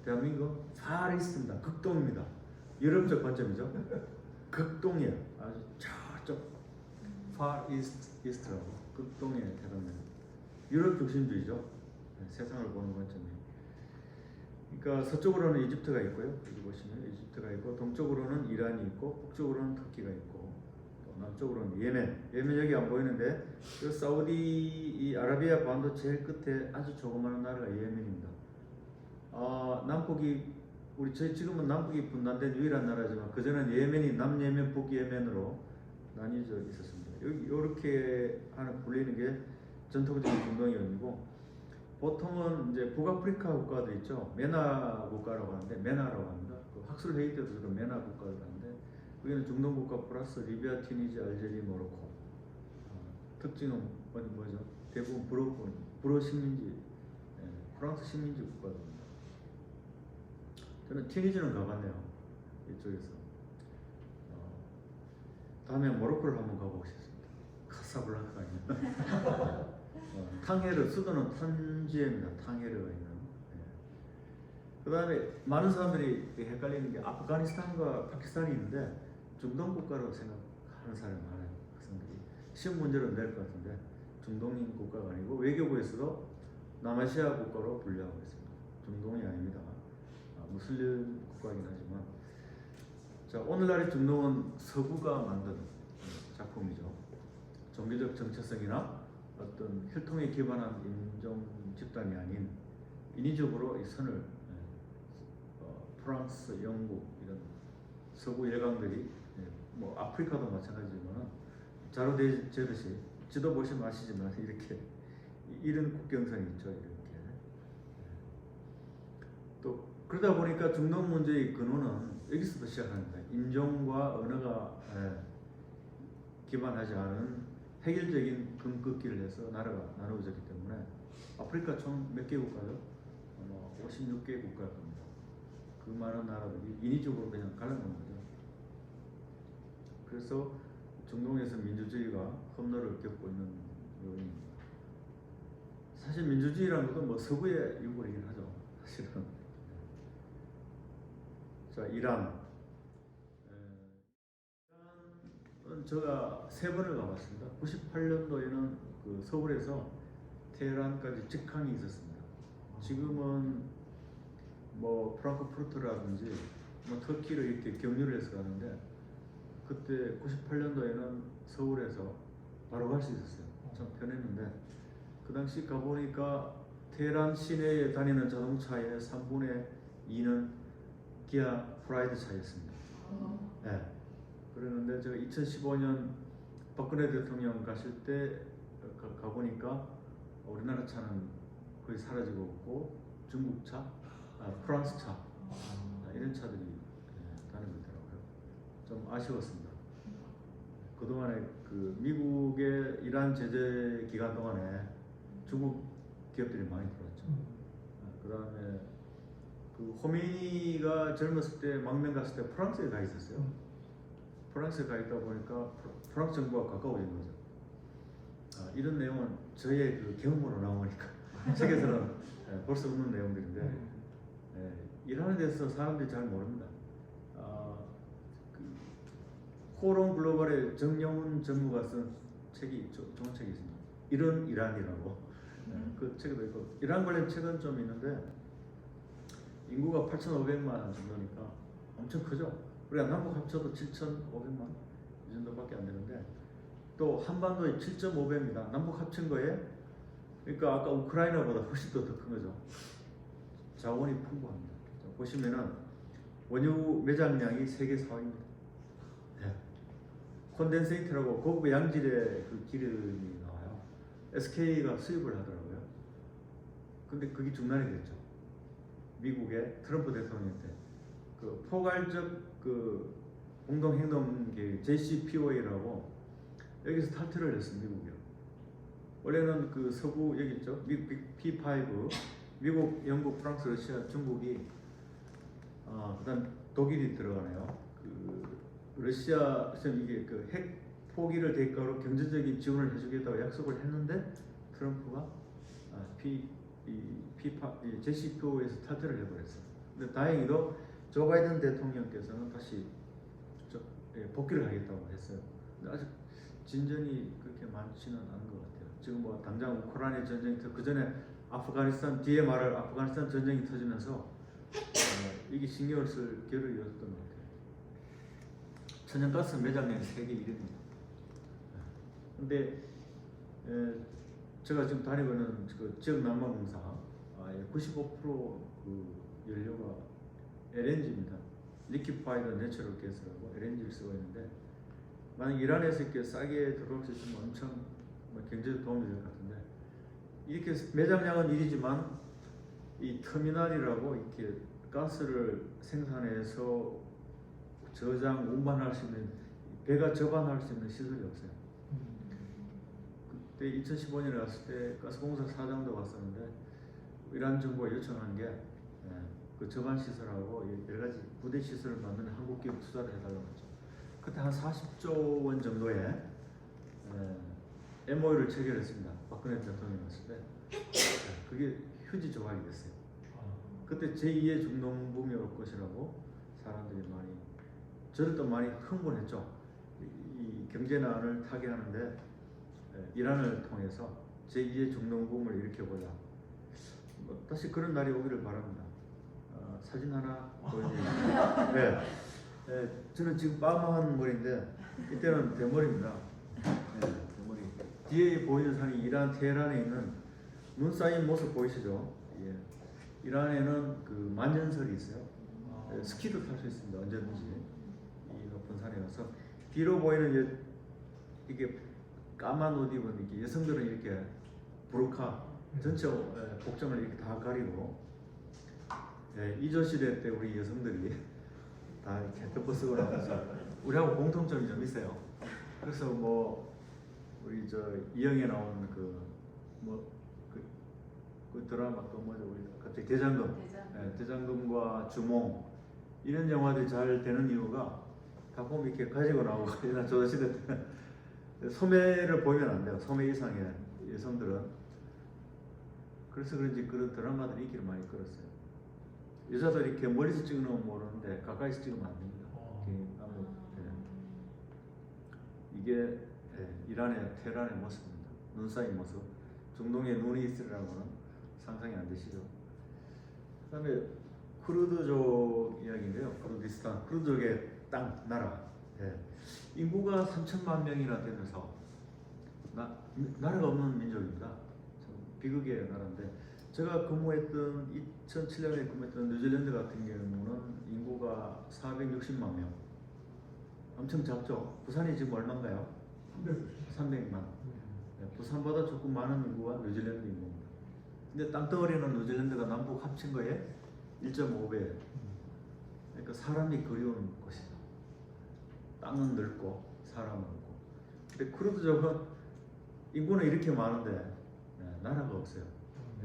대한민국 파리스입니다. 극동입니다. 유럽적 관점이죠. 극동이에요. 아주 저쪽 far east라고 극동에 해당되는 유럽 중심주의죠. 네, 세상을 보는 관점이. 그러니까 서쪽으로는 이집트가 있고요. 여기 보시면 이집트가 있고 동쪽으로는 이란이 있고 북쪽으로는 터키가 있고 또 남쪽으로는 예멘 여기 안 보이는데 그 사우디 이 아라비아 반도 제일 끝에 아주 조그마한 나라가 예멘입니다. 남북이 저희 지금은 남북이 분단된 유일한 나라지만 그 전에는 예멘이 남예멘, 북예멘으로 나뉘어져 있었습니다. 여기 이렇게 하는 불리는 게 전통적인 중동이었고 보통은 이제 북아프리카 국가도 있죠. 메나 국가라고 하는데 메나라고 합니다. 그 학술 회의 때도 주로 메나 국가를 하는데 여기는 중동 국가 플러스 리비아, 튀니지, 알제리, 모로코. 특징은 뭐죠? 대부분 불어 식민지, 프랑스 식민지 국가입니다. 저는 튀니지는 가봤네요. 이쪽에서. 다음에 모로코를 한번 가보고 싶습니다. 카사블랑카 아니야? 탕헤르 수도는 탄지에입니다. 탕헤르가 있는. 그 다음에 많은 사람들이 헷갈리는 게 아프가니스탄과 파키스탄이 있는데 중동 국가로 생각하는 사람이 많아요. 학생들이 시험 문제로 낼 것 같은데 중동인 국가가 아니고 외교부에서도 남아시아 국가로 분류하고 있습니다. 중동이 아닙니다. 무슬림 국가이긴 하지만 자 오늘날의 중동은 서구가 만든 작품이죠. 종교적 정체성이나 어떤 혈통에 기반한 인종 집단이 아닌 인위적으로 이 선을 프랑스, 영국 이런 서구 일강들이 뭐 아프리카도 마찬가지지만 자로 재듯이 지도 보시면 아시지만 이렇게 이런 국경선이 있죠. 이렇게 또 그러다 보니까 중동 문제의 근원은 여기서부터 시작합니다. 인종과 언어가 기반하지 않은 획일적인 금긋기를 해서 나라가 나누어졌기 때문에 아프리카 총 몇 개 국가요? 56개 국가일 겁니다. 그 많은 나라들이 인위적으로 그냥 갈라놓은 거죠. 그래서 중동에서 민주주의가 험로를 겪고 있는 요인입니다. 사실 민주주의라는 것도 뭐 서구의 유물이긴 하죠. 사실은. 자, 이란은 제가 3번을 가봤습니다. 98년도에는 그 서울에서 테헤란까지 직항이 있었습니다. 지금은 뭐 프랑크푸르트라든지 뭐 터키로 이렇게 경유를 해서 가는데 그때 98년도에는 서울에서 바로 갈 수 있었어요. 참 편했는데 그 당시 가보니까 테헤란 시내에 다니는 자동차의 3분의 2는 기아 프라이드 차였습니다. 네. 그러는데 제가 2015년 박근혜 대통령 가실 때 가보니까 우리나라 차는 거의 사라지고 없고 중국 차, 프랑스 차 이런 차들이 다니고 있더라고요. 좀 아쉬웠습니다. 그동안에 그 미국의 이란 제재 기간 동안에 중국 기업들이 많이 들어왔죠. 그 다음에 그 호메이니가 젊었을 때 망명 갔을 때 프랑스에 가 있었어요. 프랑스에 가 있다 보니까 프랑스 정부가 가까워진 거죠. 이런 내용은 저의 그 경험으로 나오니까 책에서는 볼 수 없는 내용들인데 이란에 대해서 사람들이 잘 모릅니다. 호론 글로벌의 정영훈 전무가 쓴 책이 좋은 책이 있습니다. 이런 이란이라고 그 책에도 있고 이란 관련 책은 좀 있는데 인구가 8,500만 정도니까 엄청 크죠. 우리가 남북 합쳐도 7,500만 이 정도밖에 안 되는데 또 한반도에 7.5배입니다. 남북 합친 거에 그러니까 아까 우크라이나보다 훨씬 더 큰 거죠. 자원이 풍부합니다. 보시면은 원유 매장량이 세계 4위입니다. 콘덴세이트라고 고급 양질의 그 기름이 나와요. SK가 수입을 하더라고요. 근데 그게 중단이 됐죠. 미국의 트럼프 대통령 때 그 포괄적 그 공동행동 계획 JCPOA라고 여기서 탈퇴를 했습니다. 미국이요. 원래는 그 서구 여기 있죠. P5 미국, 영국, 프랑스, 러시아, 중국이 그다음 독일이 들어가네요. 그 러시아 이게 그 핵 포기를 대가로 경제적인 지원을 해주겠다고 약속을 했는데 트럼프가 JCPOA에서 탈퇴를 해버렸어요. 근데 다행히도 조 바이든 대통령께서는 다시 복귀를 하겠다고 했어요. 근데 아직 진전이 그렇게 많지는 않은 것 같아요. 지금 뭐 당장 우크라이나 전쟁이 그 전에 아프가니스탄 뒤에 말할 아프가니스탄 전쟁이 터지면서 이게 신경을 쓸 겨를이 없었던 것 같아요. 천연가스 매장량이 세계 1위입니다. 근데 제가 지금 다니고 있는 그 지역 난방공사 95%그 연료가 LNG입니다. Liquefied Natural Gas라고 LNG를 쓰고 있는데 만약 이란에서 이렇게 싸게 들어올 수 있으면 엄청 경제적 도움이 될 것 같은데 이렇게 매장량은 1이지만 이 터미널이라고 이렇게 가스를 생산해서 저장 운반할 수 있는 배가 접안할 수 있는 시설이 없어요. 그때 2015년에 갔을 때 가스공사 사장도 왔었는데 이란 정부가 요청한 게 그 저반 시설하고 여러 가지 부대 시설을 만드는 한국 기업 투자를 해달라고 했죠. 그때 한 40조 원 정도의 MOU를 체결했습니다. 박근혜 대통령이 왔을 때 그게 휴지 조각이 됐어요. 그때 제2의 중동붐이 올 것이라고 사람들이 많이 저를 또 많이 흥분했죠. 이 경제난을 타개하는데 이란을 통해서 제2의 중동붐을 일으켜보자. 다시 그런 날이 오기를 바랍니다. 사진 하나 보여드릴게요. 저는 지금 빠마한 머리인데 이때는 대머리입니다. 대머리. 뒤에 보이는 산이 이란 테헤란에 있는 눈 쌓인 모습 보이시죠? 이란에는 그 만년설이 있어요. 스키도 탈 수 있습니다. 언제든지 이 높은 산에 가서 뒤로 보이는 이게 까만 옷 입은 이렇게 여성들은 이렇게 부르카 전체 복장을 이렇게 다 가리고 이조 시대 때 우리 여성들이 다 이렇게 덮어 쓰고 나면서 우리하고 공통점이 좀 있어요. 그래서 뭐 우리 저 이영에 나온 그 드라마 또 뭐죠 우리 갑자기 대장금. 대장금과 주몽 이런 영화들이 잘 되는 이유가 다 보면 이렇게 가지고 나오고 옛날 조선시대 때 소매를 보이면 안 돼요. 소매 이상의 여성들은. 그래서 그런지 그런 드라마들이 인기를 많이 끌었어요. 여자들 이렇게 멀리서 찍으면 모르는데 가까이서 찍으면 안 됩니다. 이게 이란의 테헤란의 모습입니다. 눈 쌓인 모습. 중동에 눈이 있으라고는 상상이 안 되시죠. 그다음에 쿠르드족 이야기인데요. 쿠르디스탄, 쿠르드족의 땅, 나라. 인구가 3천만 명이나 되면서 나라가 없는 민족입니다. 비극의 나라인데 제가 근무했던 2007년에 근무했던 뉴질랜드 같은 경우는 인구가 460만 명. 엄청 작죠. 부산이 지금 얼마인가요? 300만. 부산보다 조금 많은 인구가 뉴질랜드 인구입니다. 근데 땅덩어리는 뉴질랜드가 남북 합친 거에 1.5배. 그러니까 사람이 그리운 곳이죠. 땅은 넓고 사람은 없고. 근데 쿠르드족은 인구는 이렇게 많은데 나라가 없어요.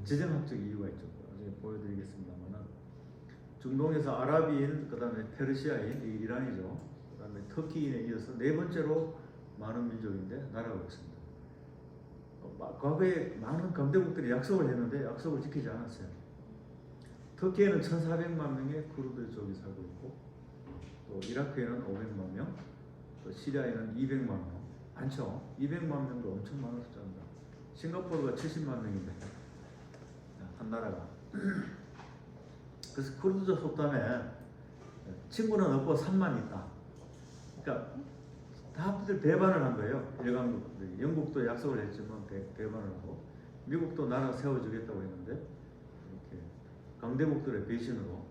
지정학적 이유가 있죠. 나중에 보여드리겠습니다만은 중동에서 아랍인, 그다음에 페르시아인, 이란이죠. 그다음에 터키인에 이어서 네 번째로 많은 민족인데 나라가 없습니다. 과거에 많은 강대국들이 약속을 했는데 약속을 지키지 않았어요. 터키에는 1,400만 명의 쿠르드족이 살고 있고 또 이라크에는 500만 명, 또 시리아에는 200만 명. 많죠. 200만 명도 엄청 많은 숫자입니다. 싱가포르가 70만 명인데 한 나라가. 그래서 쿠르드족 속담에 친구는 없고 산만 있다. 그러니까 다들 배반을 한 거예요. 일강국들이. 영국도 약속을 했지만 배반을 하고 미국도 나라 세워주겠다고 했는데 이렇게 강대국들의 배신으로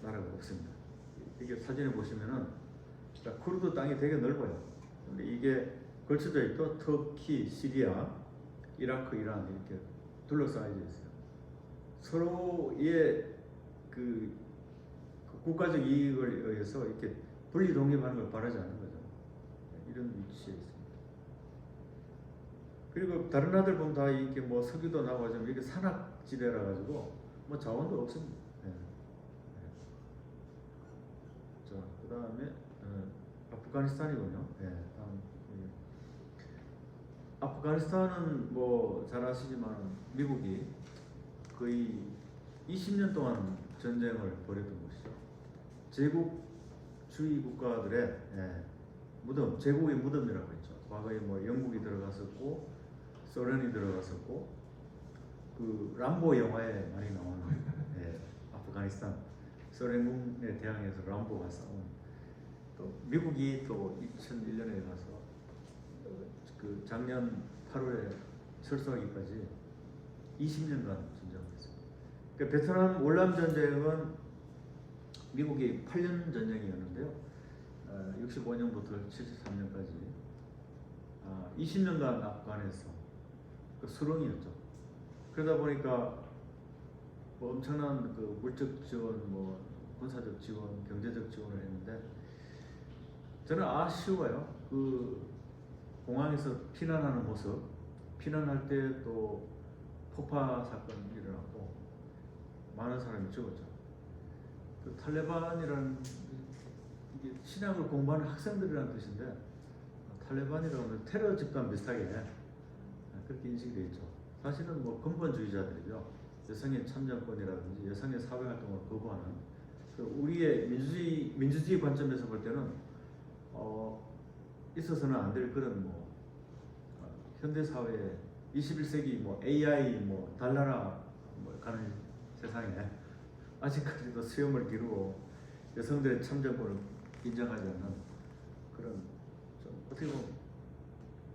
나라가 없습니다. 이게 사진에 보시면은 쿠르드 땅이 되게 넓어요. 근데 이게 걸쳐져 있고 터키, 시리아, 이라크, 이란 이렇게 둘러싸여져 있어요. 서로의 그 국가적 이익을 위해서 이렇게 분리 독립하는 걸 바라지 않는 거죠. 이런 위치에 있습니다. 그리고 다른 나라들 보면 다 이렇게 뭐 석유도 나고 하지만 이게 산악지대라 가지고 뭐 자원도 없습니다. 자, 그다음에 아프가니스탄이군요. 아프가니스탄은 뭐 잘 아시지만 미국이 거의 20년 동안 전쟁을 벌였던 곳이죠. 제국 주위 국가들의 무덤, 제국의 무덤이라고 했죠. 과거에 뭐 영국이 들어갔었고 소련이 들어갔었고 그 람보 영화에 많이 나오는 아프가니스탄 소련군에 대항해서 람보가 싸운 또 미국이 또 2001년에 가서 그 작년 8월에 철수하기까지 20년간 전쟁을 했습니다. 그러니까 베트남 월남 전쟁은 미국이 8년 전쟁이었는데요. 65년부터 73년까지 20년간 아프간에서 그 수렁이었죠. 그러다 보니까 뭐 엄청난 그 물적 지원, 뭐 군사적 지원, 경제적 지원을 했는데 저는 아쉬워요. 그 공항에서 피난하는 모습, 피난할 때 또 폭파 사건이 일어났고 많은 사람이 죽었죠. 그 탈레반이라는 이게 신학을 공부하는 학생들이라는 뜻인데 탈레반이라는 건 테러 집단 비슷하게 그렇게 인식이 되어 있죠. 사실은 뭐 근본주의자들이죠. 여성의 참정권이라든지 여성의 사회활동을 거부하는 그 우리의 민주주의 관점에서 볼 때는 있어서는 안 될 그런 뭐 현대 사회에 21세기 뭐 AI 뭐 달나라 뭐 가는 세상에 아직까지도 수염을 기르고 여성들의 참정권을 인정하지 않는 그런 좀 어떻게 보면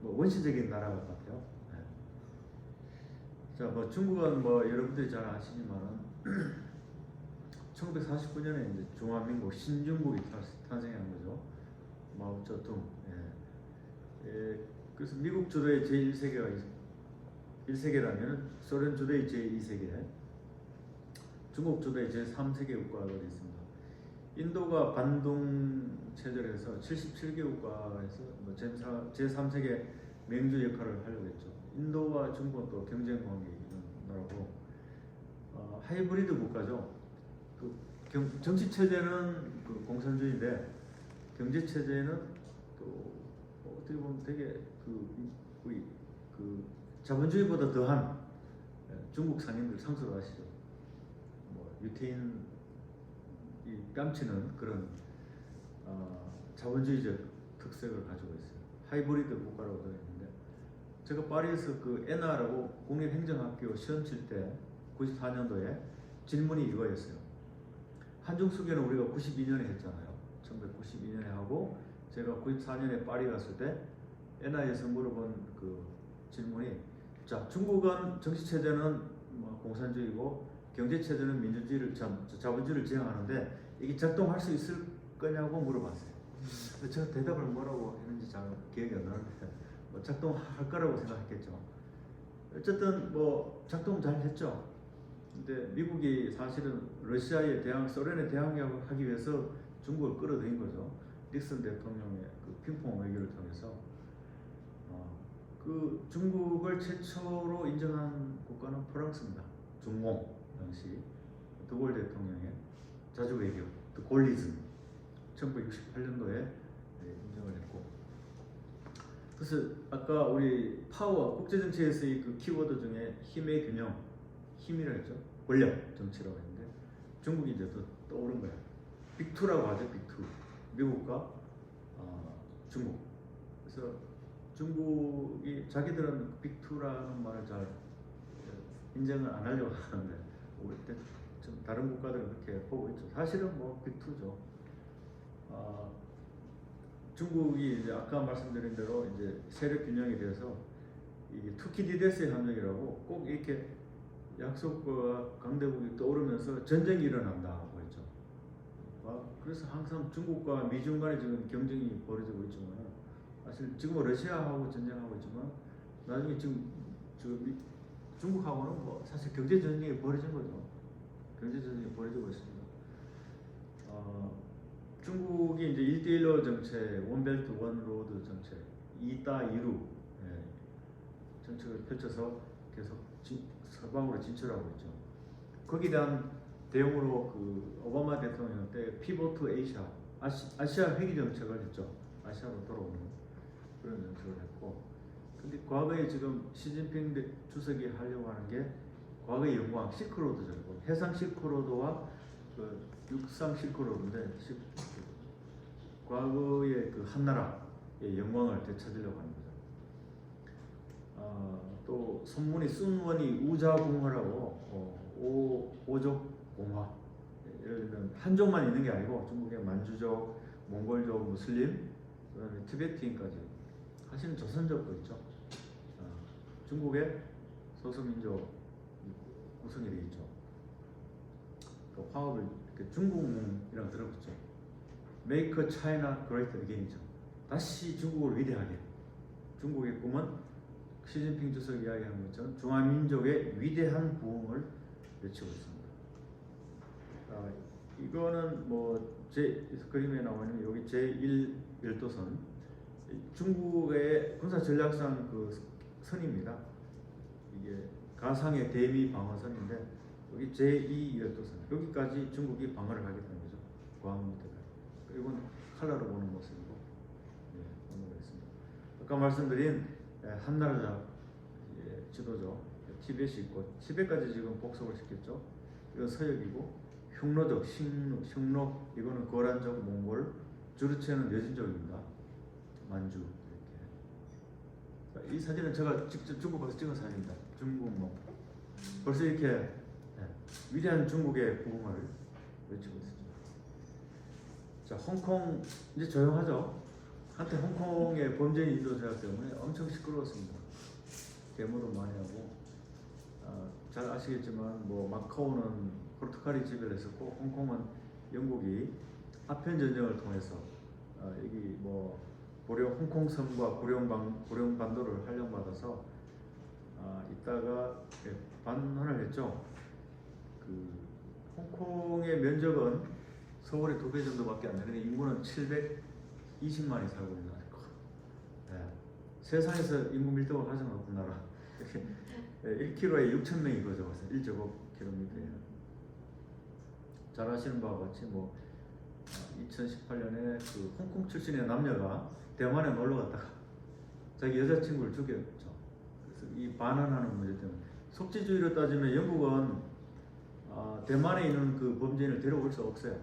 뭐 원시적인 나라 같아요. 자, 뭐 중국은 뭐 여러분들이 잘 아시지만은 1949년에 이제 중화민국 신중국이 탄생한 거죠. 마오쩌둥. 그래서 미국 주도의 제1세계가 1세계라면 소련 주도의 제2세계, 중국 주도의 제3세계 국가들이 있습니다. 인도가 반동 체제에서 77개 국가에서 뭐 제3세계 맹주 역할을 하려고 했죠. 인도와 중국은 또 경쟁 관계 있는 나라고 하이브리드 국가죠. 그 정치 체제는 그 공산주의인데 경제 체제는 또 어떻게 보면 되게 그 자본주의보다 더한 중국 상인들 상수로 아시죠? 뭐 유태인 이 뺨치는 그런 자본주의적 특색을 가지고 있어요. 하이브리드 국가라고 되어 있는데 제가 파리에서 그 에나라고 국립행정학교 시험 칠 때 94년도에 질문이 이거였어요. 한중수교는 우리가 92년에 했잖아요. 1992년에 하고 제가 94년에 파리 갔을 때 에나에서 물어본 그 질문이 자, 중국은 정치체제는 뭐 공산주의고 경제체제는 민주주의를 자본주의를 지향하는데 이게 작동할 수 있을 거냐고 물어봤어요. 제가 대답을 뭐라고 했는지 잘 기억이 안 나는데 뭐 작동할 거라고 생각했겠죠. 어쨌든 뭐 작동 잘 했죠. 근데 미국이 사실은 러시아에 소련에 대항하기 위해서 중국을 끌어들인 거죠. 닉슨 대통령의 그 핑퐁 외교를 통해서 그 중국을 최초로 인정한 국가는 프랑스입니다. 중공 당시 드골 대통령의 자주 외교, 드골리즘 1968년도에 인정을 했고. 그래서 아까 우리 파워 국제 정치에서의 그 키워드 중에 힘의 균형, 힘이라 했죠. 권력 정치라고 했는데 중국이 이제 또 떠오른 거예요. 빅2라고 하죠. 빅2. 미국과 중국. 그래서 중국이 자기들은 빅2라는 말을 잘 인정을 안 하려고 하는데 우리 때 좀 다른 국가들은 그렇게 보고 있죠. 사실은 뭐 빅2죠. 중국이 이제 아까 말씀드린 대로 이제 세력 균형에 대해서 이게 투키디데스의 함정이라고 꼭 이렇게 약속과 강대국이 떠오르면서 전쟁이 일어난다고 했죠. 그래서 항상 중국과 미중 간에 지금 경쟁이 벌어지고 있지만 사실 지금 러시아하고 전쟁하고 있지만 나중에 지금 중국하고는 뭐 사실 경제 전쟁이 벌어진 거죠. 경제 전쟁이 벌어지고 있습니다. 중국이 이제 1대1로 정책, 원벨트 원로드 정책, 이따이루 정책을 펼쳐서 계속 서방으로 진출하고 있죠. 거기에 대한 대응으로 그 오바마 대통령 때 피보트 아시아 회귀 정책을 했죠. 아시아로 돌아오는 그런 정책을 했고, 근데 과거에 지금 시진핑 주석이 하려고 하는 게 과거의 영광 실크로드죠. 해상 실크로드와 그 육상 실크로드인데 과거의 그 한나라의 영광을 되찾으려고 하는 거죠. 또 선문이 순원이 우자공화라고 오족공화, 예를 들면 한족만 있는 게 아니고 중국의 만주족, 몽골족, 무슬림, 그다음에 티베트인까지 하시는 조선족도 있죠. 중국의 소수민족 구성이 되어 있죠. 그 화합을 이렇게 중국몽이라고 들어봤죠. Make China Great Again이죠. 다시 중국을 위대하게. 중국의 꿈은 시진핑 주석이 이야기하는 것처럼 중화민족의 위대한 부흥을 외치고 있습니다. 이거는 뭐 제 그림에 나오는 여기 제1 열도선, 중국의 군사 전략상 그 선입니다. 이게 가상의 대미 방어선인데 여기 제2 열도선, 여기까지 중국이 방어를 하겠다는 거죠. 광무대까지. 이건 칼라로 보는 모습이고, 넘어가겠습니다. 아까 말씀드린 한나라 지도죠. 티벳이 있고, 티벳까지 지금 복속을 시켰죠. 이건 서역이고, 흉노족, 흉노, 이거는 거란족, 몽골, 주르체는 여진족입니다. 만주 이렇게. 이 사진은 제가 직접 중국 가서 찍은 사진입니다. 중국 뭐 벌써 이렇게 위대한 중국의 부흥을 외치고 있습니다. 자, 홍콩 이제 조용하죠. 한때 홍콩의 범죄인 인도자 때문에 엄청 시끄러웠습니다. 데모도 많이 하고, 잘 아시겠지만 뭐 마카오는 포르투갈이 지배를 했었고, 홍콩은 영국이 아편 전쟁을 통해서 여기 뭐 홍콩섬과 고령반도를 할령받아서 이따가 반환을 했죠. 그 홍콩의 면적은 서울의 2배 정도밖에 안 되는데 인구는 720만이 살고 있는 나라. 세상에서 인구 밀도가 가장 높은 나라. 1km에 6,000명이 거죠. 1제곱킬로미터에. 잘 아시는 바와 같이 뭐 2018년에 그 홍콩 출신의 남녀가 대만에 놀러 갔다가 자기 여자친구를 죽였죠. 그래서 이 반환하는 문제 때문에, 속지주의로 따지면 영국은 대만에 있는 그 범죄인을 데려올 수 없어요.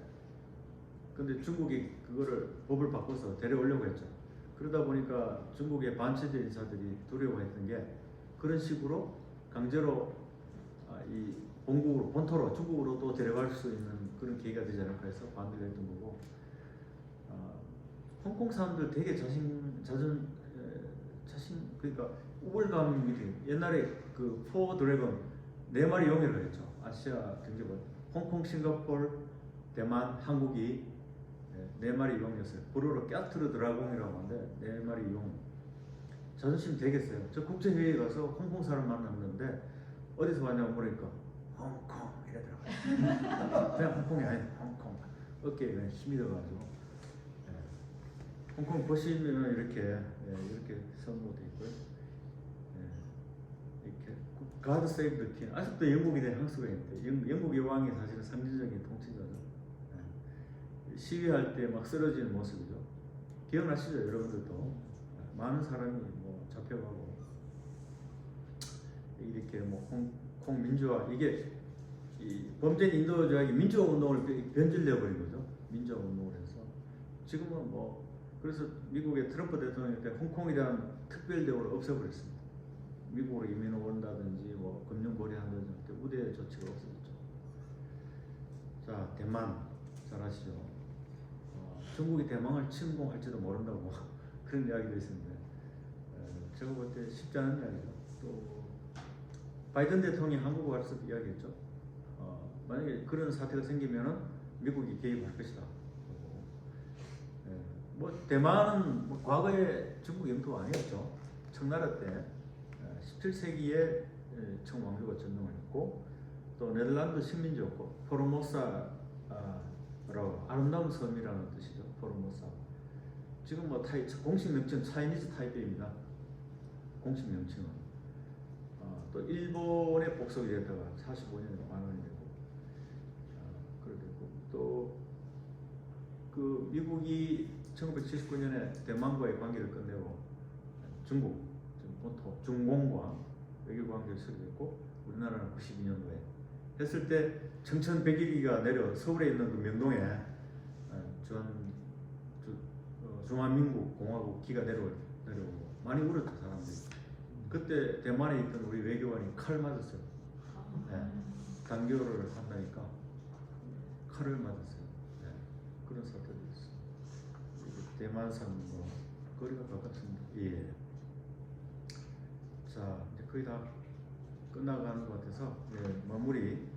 근데 중국이 그거를 법을 바꿔서 데려오려고 했죠. 그러다 보니까 중국의 반체제 인사들이 두려워했던 게 그런 식으로 강제로 이 본토로 중국으로 또 데려갈 수 있는 그런 계기가 되지 않을까 해서 반대를 했던 거고, 홍콩 사람들 되게 그러니까 우월감이 돼. 옛날에 그 포 드래곤 4마리 용해를 했죠. 아시아 경제권, 홍콩, 싱가포르, 대만, 한국이 4마리 용이었어요. 불어로 까트르 드라곤이라고 하는데 4마리 용. 자존심 되겠어요. 저 국제회의에 가서 홍콩 사람 만났는데 어디서 왔냐고 물으니까 홍콩 이러더라고요. 그냥 홍콩이 아니에요. 홍콩. 어깨에 힘이 들어가지고. 홍콩 보시면 이렇게 선모돼 있고요. 이렇게 God Save the King. 아직도 영국에 대한 향수가 있는데 영국의 왕이 사실은 상징적인 통치자죠. 시위할 때 막 쓰러지는 모습이죠. 기억나시죠, 여러분들도? 많은 사람이 뭐 잡혀가고 이렇게 뭐 홍콩 민주화, 이게 이 범죄인 인도자에게 민주화 운동을 변질려 버린 거죠. 민주화 운동을 해서 지금은 뭐, 그래서 미국의 트럼프 대통령 때 홍콩에 대한 특별 대우를 없애버렸습니다. 미국으로 이민을 온다든지 뭐 금융 고려한다든지 우대 조치가 없어졌죠. 자, 대만 잘 아시죠? 중국이 대만을 침공할지도 모른다고 그런 이야기도 있습니다. 제가 볼 때 쉽지 않은 이야기죠. 또 바이든 대통령이 한국에 가서 이야기했죠. 만약에 그런 사태가 생기면은 미국이 개입할 것이다. 뭐 대만은 뭐 과거에 중국 영토가 아니었죠. 청나라 때 17세기에 청왕조가 점령을 했고, 또 네덜란드 식민지였고, 포르모사라고 아름다운 섬이라는 뜻이죠. 포르모사. 지금 뭐 공식 명칭 차이니즈 타이페이입니다. 공식 명칭은. 또 일본의 복속이 됐다가 45년에 반환이 되고, 그렇게 됐고, 또 그 미국이 1979년에 대만과의 관계를 끝내고 중국, 본토 중공과 외교 관계를 설립했고, 우리나라는 92년도에 했을 때 청천백일기가 내려 서울에 있는 그 명동에 중화민국 공화국기가 내려오고 많이 울었죠 사람들이. 그때 대만에 있던 우리 외교관이 칼 맞았어요. 네. 단교를 한다니까 칼을 맞았어요. 네. 그런 사태도 있어요. 대만산 뭐 거리가 가깝습니다. 예. 자 이제 거의 다 끝나가는 것 같아서 마무리.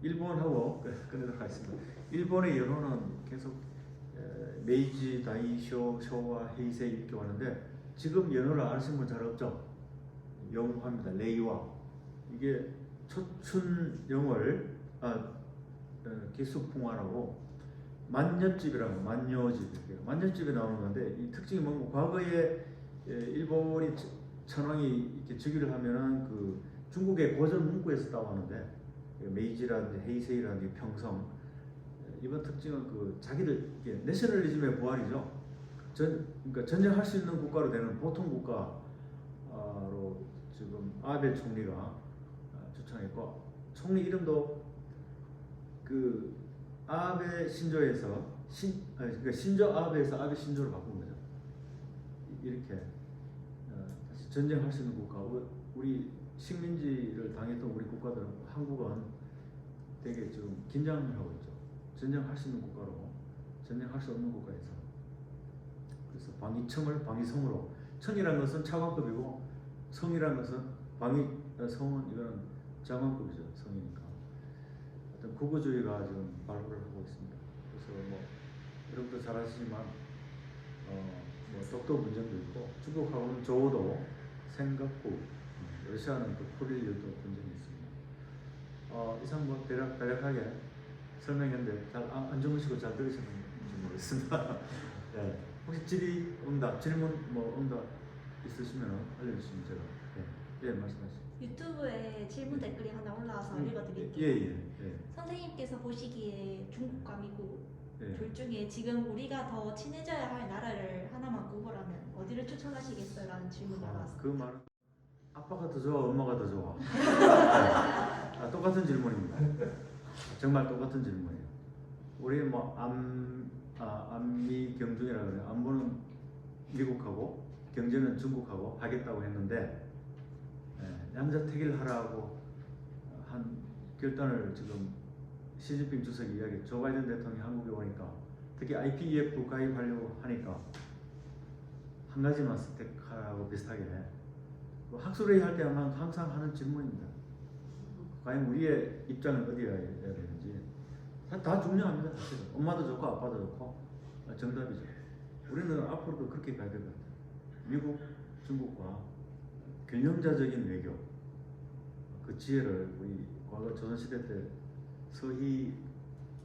일본하고 끝내도록 하겠습니다. 일본의 연호는 계속 메이지, 다이쇼, 쇼와, 헤이세이 이렇게 왔는데 지금 연호를 아시는 분 잘 없죠? 영화입니다. 레이와 이게 초춘영월 기수풍화라고 만년집이라고 만년집에 나오는 건데 이 특징이 뭔가 과거에 일본이 천황이 이렇게 즉위를 하면은 그 중국의 고전 문구에서 따왔는데 메이지라든지 헤이세이라든지 평성 이번 특징은 그 자기들 내셔널리즘의 부활이죠. 그러니까 전쟁할 수 있는 국가로 되는 보통 국가로 지금 아베 총리가 추천했고 총리 이름도 그 아베 신조에서 그러니까 신조 아베에서 아베 신조로 바꾼 거죠. 이렇게 다시 전쟁할 수 있는 국가. 우리 식민지를 당했던 우리 국가들은 한국은 되게 좀 긴장을 하고 있죠. 전쟁할 수 있는 국가로 전쟁할 수 없는 국가에서. 그래서 방위청을 방위성으로 청이라는 것은 차관급이고 성이라는 것은 성은 이거는 장관급이죠. 성이니까 어떤 국어주의가 지금 발굴을 하고 있습니다. 그래서 뭐 여러분도 잘 아시지만 뭐 독도 분쟁도 있고 중국하고는 조도 생각국 러시아는 또 쿠릴류도 분쟁이 있습니다. 이상 뭐 간략하게 설명했는데 잘 안 주무시고 잘 들으셨는지 모르겠습니다. 네. 혹시 질의 응답 질문 응답 있으시면 알려주시면 제가 말씀하시죠. 유튜브에 질문 댓글이 하나 올라와서 읽어드릴게요. 예. 선생님께서 보시기에 중국과 미국 예. 둘 중에 지금 우리가 더 친해져야 할 나라를 하나만 꼽으라면 어디를 추천하시겠어요? 라는 질문이 올라왔습니다. 그 말은 아빠가 더 좋아, 엄마가 더 좋아. 똑같은 질문입니다. 정말 똑같은 질문이에요. 우리 뭐 안미 경중이라 그래요. 안보는 미국하고 경제는 중국하고 하겠다고 했는데 양자택일하라고 한 결단을 지금 시진핑 주석이 이야기, 조 바이든 대통령이 한국에 오니까 특히 IPEF 가입하려고 하니까 한 가지만 선택하고 비슷하게 학술회의 할 때 항상 하는 질문입니다. 과연 우리의 입장은 어디에 해야 되는지 다 중요합니다. 사실 엄마도 좋고 아빠도 좋고 정답이죠. 우리는 앞으로도 그렇게 가야 될 것 같아요. 미국, 중국과 균형자적인 외교 그 지혜를 우리 과거 조선시대 때 서희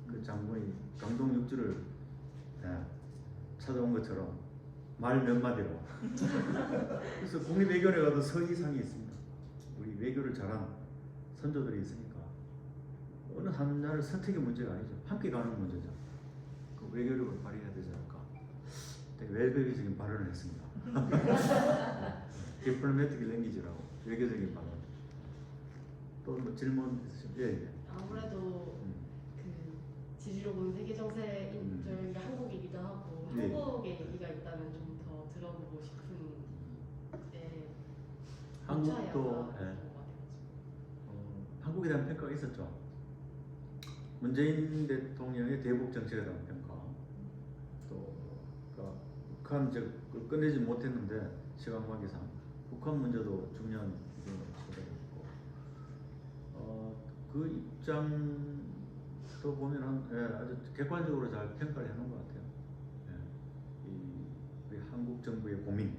그 장군이 강동 육주를 찾아온 것처럼 말 몇 마디로 그래서 국립외교원에 가도 서희상이 있습니다. 우리 외교를 잘한 선조들이 있으니까 어느 하나를 선택의 문제가 아니죠. 함께 가는 문제죠. 그 외교력을 발휘해야 되지 않을까. 되게 외교적인 발언을 했습니다. 디플로매틱 랭귀지라고 외교적인 발언. 또 뭐 질문 있으시면 예. 아무래도 그 지리로 보는 세계 정세인 저희가 한국이기도 하고 예. 한국의 얘기가 있다면 좀 더 들어보고 싶은 한국도 한국에 대한 평가가 있었죠. 문재인 대통령의 대북 정책에 대한 평가, 또 그러니까 북한 이제 끝내지 못했는데 시간 관계상 북한 문제도 중요한 소재였고, 그 입장도 보면은 아주 객관적으로 잘 평가를 해놓은 것 같아요. 우리 한국 정부의 고민,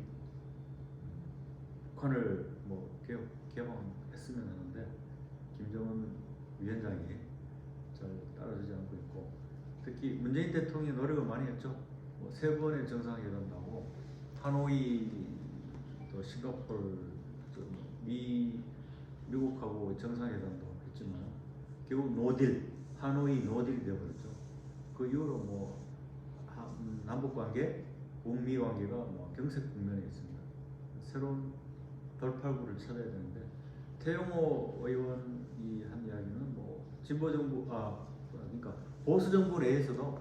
북한을 뭐 개방했으면 하는데 김정은 위원장이 잘 따라주지 않고 있고, 특히 문재인 대통령이 노력을 많이 했죠. 뭐 3번의 정상회담도 하고 하노이 또 싱가포르 또 미국하고 정상회담도 했지만 결국 노딜 하노이 노딜이 되어버렸죠. 그 이후로 뭐 남북 관계, 북미 관계가 뭐 경색 국면에 있습니다. 새로운 돌파구를 찾아야 되는데 태용호 의원이 한 이야기는 뭐 진보 정부 그러니까 보수 정부 내에서도 뭐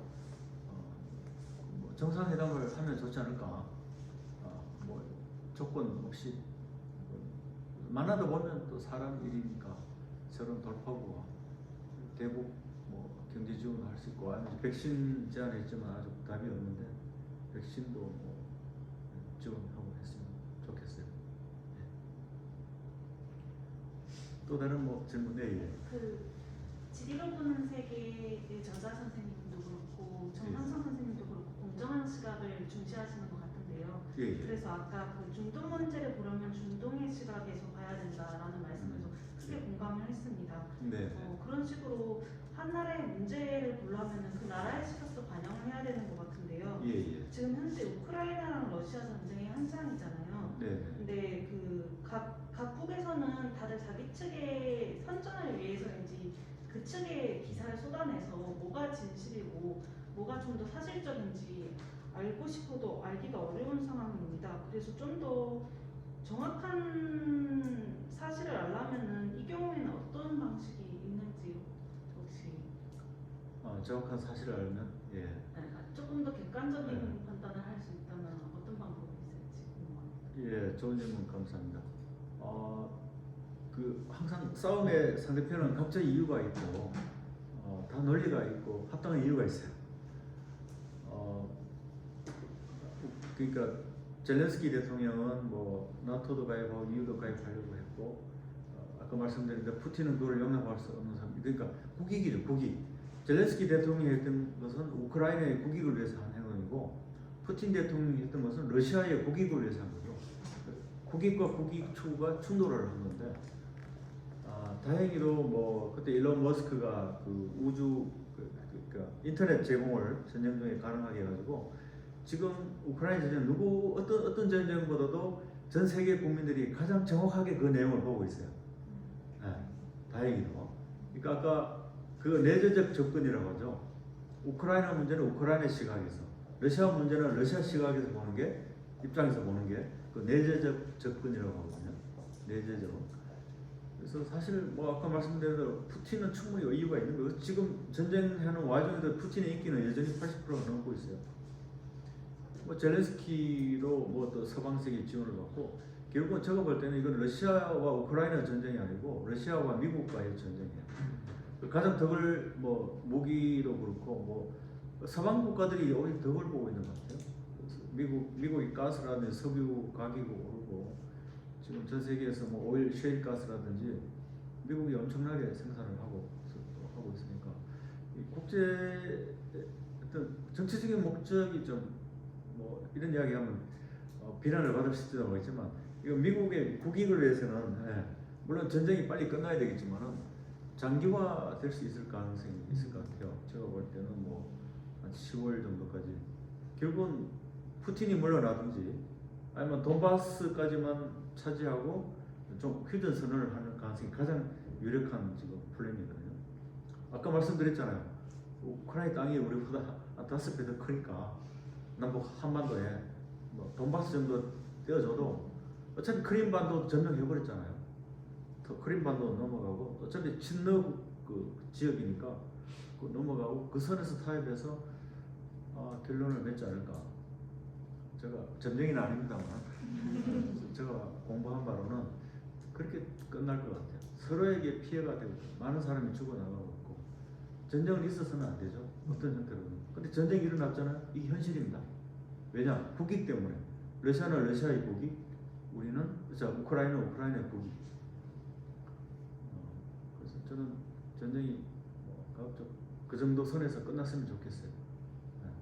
정상회담을 하면 좋지 않을까. 뭐 조건 없이 만나다 보면 또 사람 일이니까 서로 돌파구와 대북 뭐 경제 지원을 할 수 있고 아니면 백신 제안했지만 아직 답이 없는데 백신도 뭐 지원하고 했으면 좋겠어요. 예. 또 다른 뭐 질문 네. 그 지리로 보는 세계의 저자 선생님도 그렇고 정상선 선생님도 그렇고 공정한 시각을 중시하시는 것 같은데요. 예. 그래서 아까 그 중동 문제를 보려면 중동의 시각에서 봐야 된다라는 말씀에서 크게 공감을 했습니다. 네. 그런 식으로 한 나라의 문제를 보려면 그 나라의 시각도 반영을 해야 되는 것 같은데요. 예. 지금 현재 우크라이나랑 러시아 전쟁이 한창이잖아요. 네. 근데 그 각국에서는 다들 자기 측의 선전을 위해서인지 그 측의 기사를 쏟아내서 뭐가 진실이고 뭐가 좀 더 사실적인지 알고 싶어도 알기가 어려운 상황입니다. 그래서 좀 더 정확한 사실을 알려면은 이 경우에는 어떤 방식이 있는지 혹시 정확한 사실을 알면 예. 조금 더 객관적인 네. 판단을 할 수 있다면 어떤 방법이 있을지 궁금합니다. 예, 좋은 질문 감사합니다. 그 항상 싸움의 상대편은 각자 이유가 있고 다 논리가 있고 합당한 이유가 있어요. 그러니까 젤렌스키 대통령은 뭐 나토도 가입하고 EU도 가입하려고 했고 아까 말씀드린 대로 푸틴은 그걸 용납할 수 없는 사람. 그러니까 국익이죠, 국익. 젤렌스키 대통령이 했던 것은 우크라이나의 국익을 위해서 한 행동이고 푸틴 대통령이 했던 것은 러시아의 국익을 위해서 한 거죠. 국익과 국익 추구가 충돌을 한 건데 다행히도 뭐 그때 일론 머스크가 그 우주 그러니까 인터넷 제공을 전쟁 중에 가능하게 해가지고 지금 우크라이나 전쟁 어떤 전쟁보다도 전 세계 국민들이 가장 정확하게 그 내용을 보고 있어요. 네, 다행히도. 그러니까 아까 그 내재적 접근이라고 하죠. 우크라이나 문제는 우크라이나 시각에서, 러시아 문제는 러시아 시각에서 보는 게 입장에서 보는 게 그 내재적 접근이라고 하거든요. 내재적. 그래서 사실 뭐 아까 말씀드린 대로 푸틴은 충분히 이유가 있는 거예요. 지금 전쟁하는 와중에도 푸틴의 인기는 여전히 80%가 넘고 있어요. 뭐 젤렌스키로 뭐 또 서방 세계 지원을 받고 결국은 제가 볼 때는 이건 러시아와 우크라이나 전쟁이 아니고 러시아와 미국과의 전쟁이에요. 가장 덕을 뭐 무기도 그렇고 뭐 서방 국가들이 오히려 덕을 보고 있는 것 같아요. 미국이 가스라든지 석유 가격이 오르고 지금 전 세계에서 뭐 오일 셰일 가스라든지 미국이 엄청나게 생산을 하고 있으니까 이 국제 어떤 정치적인 목적이 좀 뭐 이런 이야기하면 비난을 받을 수도 있지만 이거 미국의 국익을 위해서는 물론 전쟁이 빨리 끝나야 되겠지만은 장기화 될 수 있을 가능성이 있을 것 같아요. 제가 볼 때는 뭐 한 10월 정도까지 결국은 푸틴이 물러나든지 아니면 돈바스까지만 차지하고 좀 휴전 선언을 하는 가능성이 가장 유력한 지금 플랜이거든요. 아까 말씀드렸잖아요. 우크라이나 땅이 우리보다 한 5배 더 크니까 남북 한반도에 뭐 돈바스 정도 떼어줘도 어차피 크림반도 점령해버렸잖아요. 더 크림반도 넘어가고 어차피 친러 그 지역이니까 그 넘어가고 그 선에서 타협해서 결론을 맺지 않을까. 제가 점쟁이는 아닙니다만 제가 공부한 바로는 그렇게 끝날 것 같아요. 서로에게 피해가 되고 많은 사람이 죽어나가고 있고 전쟁은 있어서는 안 되죠. 어떤 형태로든. 근데 전쟁이 일어났잖아요. 이게 현실입니다. 왜냐? 국익 때문에. 러시아는 러시아의 국익, 우리는 우크라이나의 국익. 그래서 저는 전쟁이 가급적 그 정도 선에서 끝났으면 좋겠어요.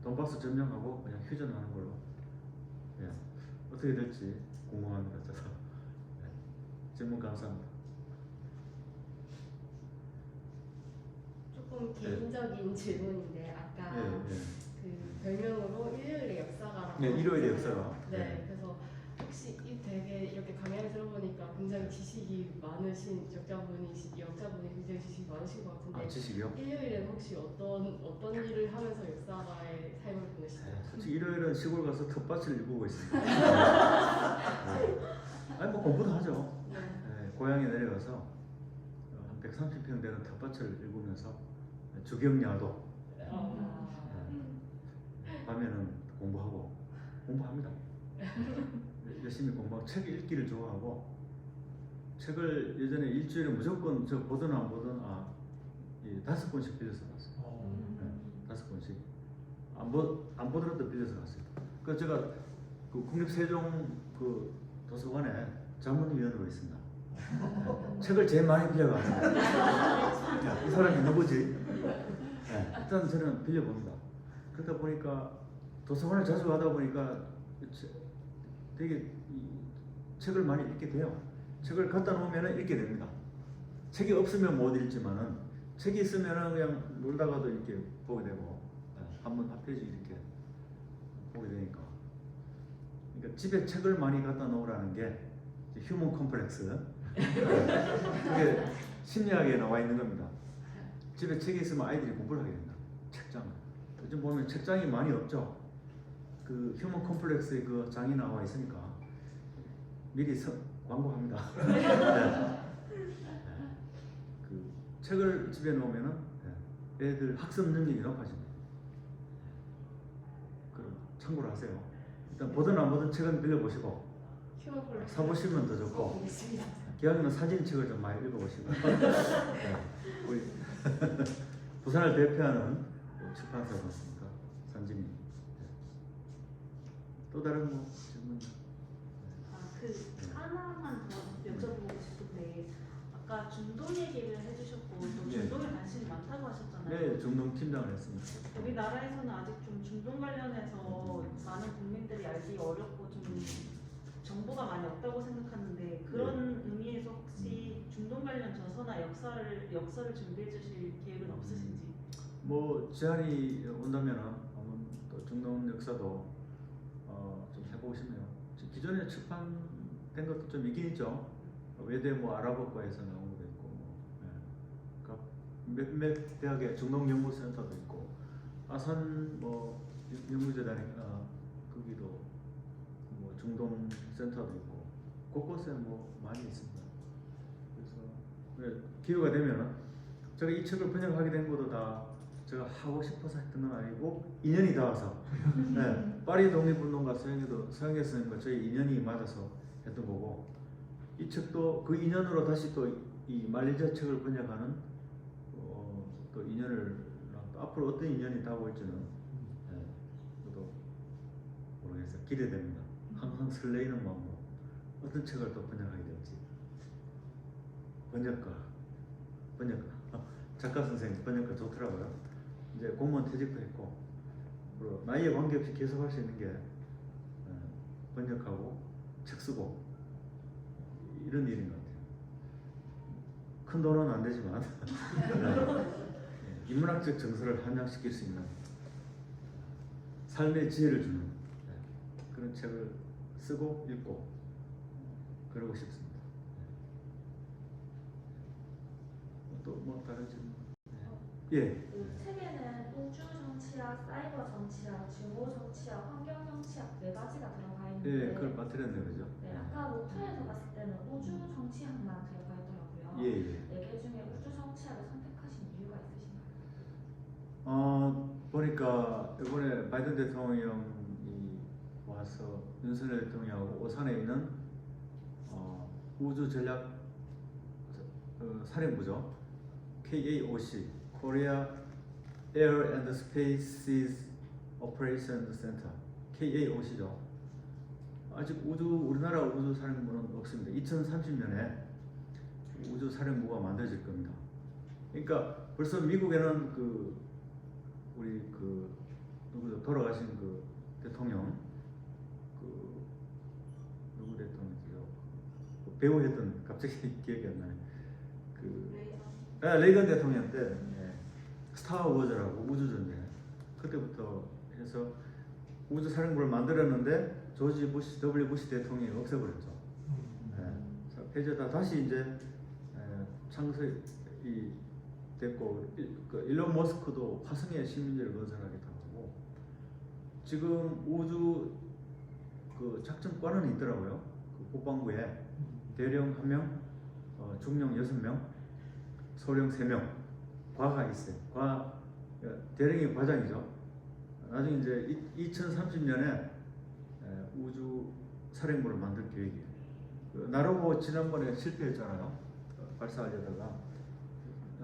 돈바스 점령하고 그냥 휴전하는 걸로. 예. 어떻게 될지 궁금합니다. 저도. 질문 감사합니다. 조금 개인적인 질문인데 아까 그 별명으로 일요일의 역사가라고 네, 일요일의 하셨잖아요. 역사가. 네, 네. 그래서 혹시 되게 이렇게 강연을 들어보니까 굉장히 지식이 많으신 역자분이 굉장히 지식이 많으신 것 같은데 지식이요? 일요일에는 혹시 어떤 일을 하면서 역사가의 삶을 보내시나요? 솔직히 일요일은 시골 가서 텃밭을 일구고 있습니다. 아니 뭐 공부도 하죠. 네. 고향에 내려가서 한 130평 되는 텃밭을 일구면서 주경야도 밤에는 공부합니다. 열심히 공부하고 책 읽기를 좋아하고 책을 예전에 일주일에 무조건 저 보든 안 보든 5권씩 빌려서 봤어요. 네, 5권씩 안 보더라도 빌려서 갔어요. 그 제가 그 국립세종 그 도서관에 자문위원으로 있습니다. 네, 책을 제일 많이 빌려가요. 이 사람이 누구지? 네, 일단 저는 빌려봅니다. 그러다 보니까 도서관을 자주 가다 보니까 되게 책을 많이 읽게 돼요. 책을 갖다 놓으면 읽게 됩니다. 책이 없으면 못 읽지만은 책이 있으면 그냥 놀다가도 이렇게 보게 되고 한번 한 페이지 이렇게 보게 되니까. 그러니까 집에 책을 많이 갖다 놓으라는 게 휴먼 컴플렉스. 그게 심리학에 나와 있는 겁니다. 집에 책이 있으면 아이들이 공부를 하게 된다. 책장을. 요즘 보면 책장이 많이 없죠. 그 휴먼 컴플렉스의 그 장이 나와 있으니까 미리 광고합니다. 네. 그 책을 집에 놓으면은 애들 학습 능력이 높아집니다. 그럼 참고로 하세요. 일단 보든 안 보든 책은 빌려보시고 사보시면 더 좋고 기왕이면 사진책을 좀 많이 읽어보시고 네. 우리 부산을 대표하는 출판사가 있습니다. 산진이. 네. 또 다른 뭐 질문? 하나만 더 여쭤보고 싶은데 아까 중동 얘기를 해주셨고 또 중동에 관심이 많다고 하셨잖아요. 네, 중동 팀장을 했습니다. 우리나라에서는 아직 좀 중동 관련해서 많은 국민들이 알기 어렵고 좀 정보가 많이 없다고 생각하는데 그런 의미에서 혹시 중동 관련 저서나 역서를 준비해 주실 계획은 없으신지? 뭐 제안이 온다면은 한번 또 중동 역사도 좀 해보고 싶네요. 기존에 출판된 것도 좀 있긴 있죠. 외대 뭐 아랍어과에서 나온 것도 있고, 몇몇 대학의 중동 연구센터도 있고, 아산 뭐 연구재단이 거기도 뭐 중동 센터도 있고, 곳곳에 뭐 많이 있습니다. 그래서 기회가 되면은 제가 이 책을 번역하게 된 것도 다 제가 하고 싶어서 했던 건 아니고 인연이 닿아서 네, 파리 독립운동가 서영계 선생님과 저희 인연이 맞아서 했던 거고 이 책도 그 인연으로 다시 또 이 말레이시아 책을 번역하는 또 인연을 또 앞으로 어떤 인연이 닿아올지는 저도 모르겠어요. 기대됩니다. 항상 설레이는 마음으로 어떤 책을 또 번역하게 될지 번역가 작가 선생님 번역가 좋더라고요. 이제 공무원 퇴직도 했고 그리고 나이에 관계없이 계속 할 수 있는 게 번역하고 책 쓰고 이런 일인 것 같아요. 큰 돈은 안 되지만 인문학적 정서를 함양시킬 수 있는 삶의 지혜를 주는 그런 책을 쓰고 읽고 그러고 싶습니다. 또 뭐 다른 질문? 예. 그 책에는 우주 정치학, 사이버 정치학, 중고 정치학, 환경 정치학 4가지가 들어가 있는데 예, 그걸 빠뜨렸네 그죠? 네, 아까 목표에서 봤을 때는 우주 정치학만 들어가 있더라고요. 예. 4개 중에 우주 정치학을 선택하신 이유가 있으신가요? 보니까 이번에 바이든 대통령이 와서 윤석열 대통령하고 오산에 있는 우주 전략 사령부죠. KAOC, Korea Air and Space Operations Center, KAOC죠. 아직 우리나라 우주 사령부는 없습니다. 2030년에 우주 사령부가 만들어질 겁니다. 그러니까 벌써 미국에는 우리 누구죠? 돌아가신 대통령 누구 대통령이죠? 배우 했던 갑자기 기억이 안 나네. 레이건 대통령 때 스타워즈라고 우주전쟁 그때부터 해서 우주 사령부를 만들었는데 조지 부시 W 부시 대통령이 없애버렸죠. 폐지하다 다시 이제 창설이 됐고 일론 머스크도 화성에 시민제를 건설하겠다고 하고 지금 우주 작전관은 있더라고요. 국방부에 대령 1명, 중령 6명, 소령 3명, 과가 있어요. 대령이 과장이죠. 나중에 이제 2030년에 우주 사령부를 만들 계획이에요. 그 나로호 지난번에 실패했잖아요. 발사하려다가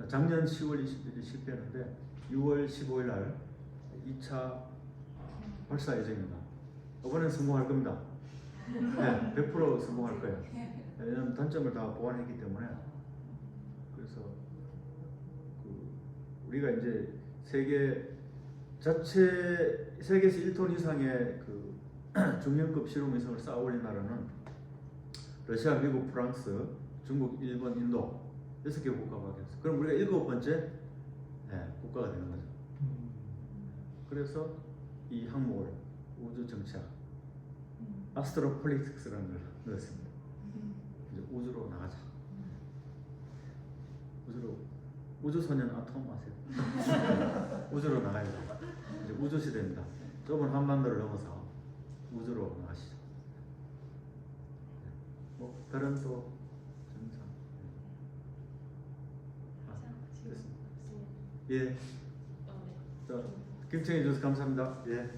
작년 10월 20일에 실패했는데 6월 15일 날 2차 발사 예정입니다. 이번엔 성공할 겁니다. 네, 100% 성공할 거예요. 왜냐하면 단점을 다 보완했기 때문에. 그래서 우리가 이제 세계에서 1톤 이상의 그 중형급 실험 위성을 쌓아 올린 나라는 러시아, 미국, 프랑스, 중국, 일본, 인도 6개 국가밖에 없어요. 그럼 우리가 7번째 국가가 되는 거죠. 그래서 이 항목을 우주 정치학, 아스트로폴리틱스라는 걸 넣었습니다. 이제 우주로 나가자. 우주소년 아톰 아세요? 우주로 나가야 돼. 이제 우주 시대입니다. 좁은 한반도를 넘어서 우주로 나가시죠. 뭐 다른 또 증상. 됐습니다. 예. 자, 경청해 주셔서 감사합니다. 예.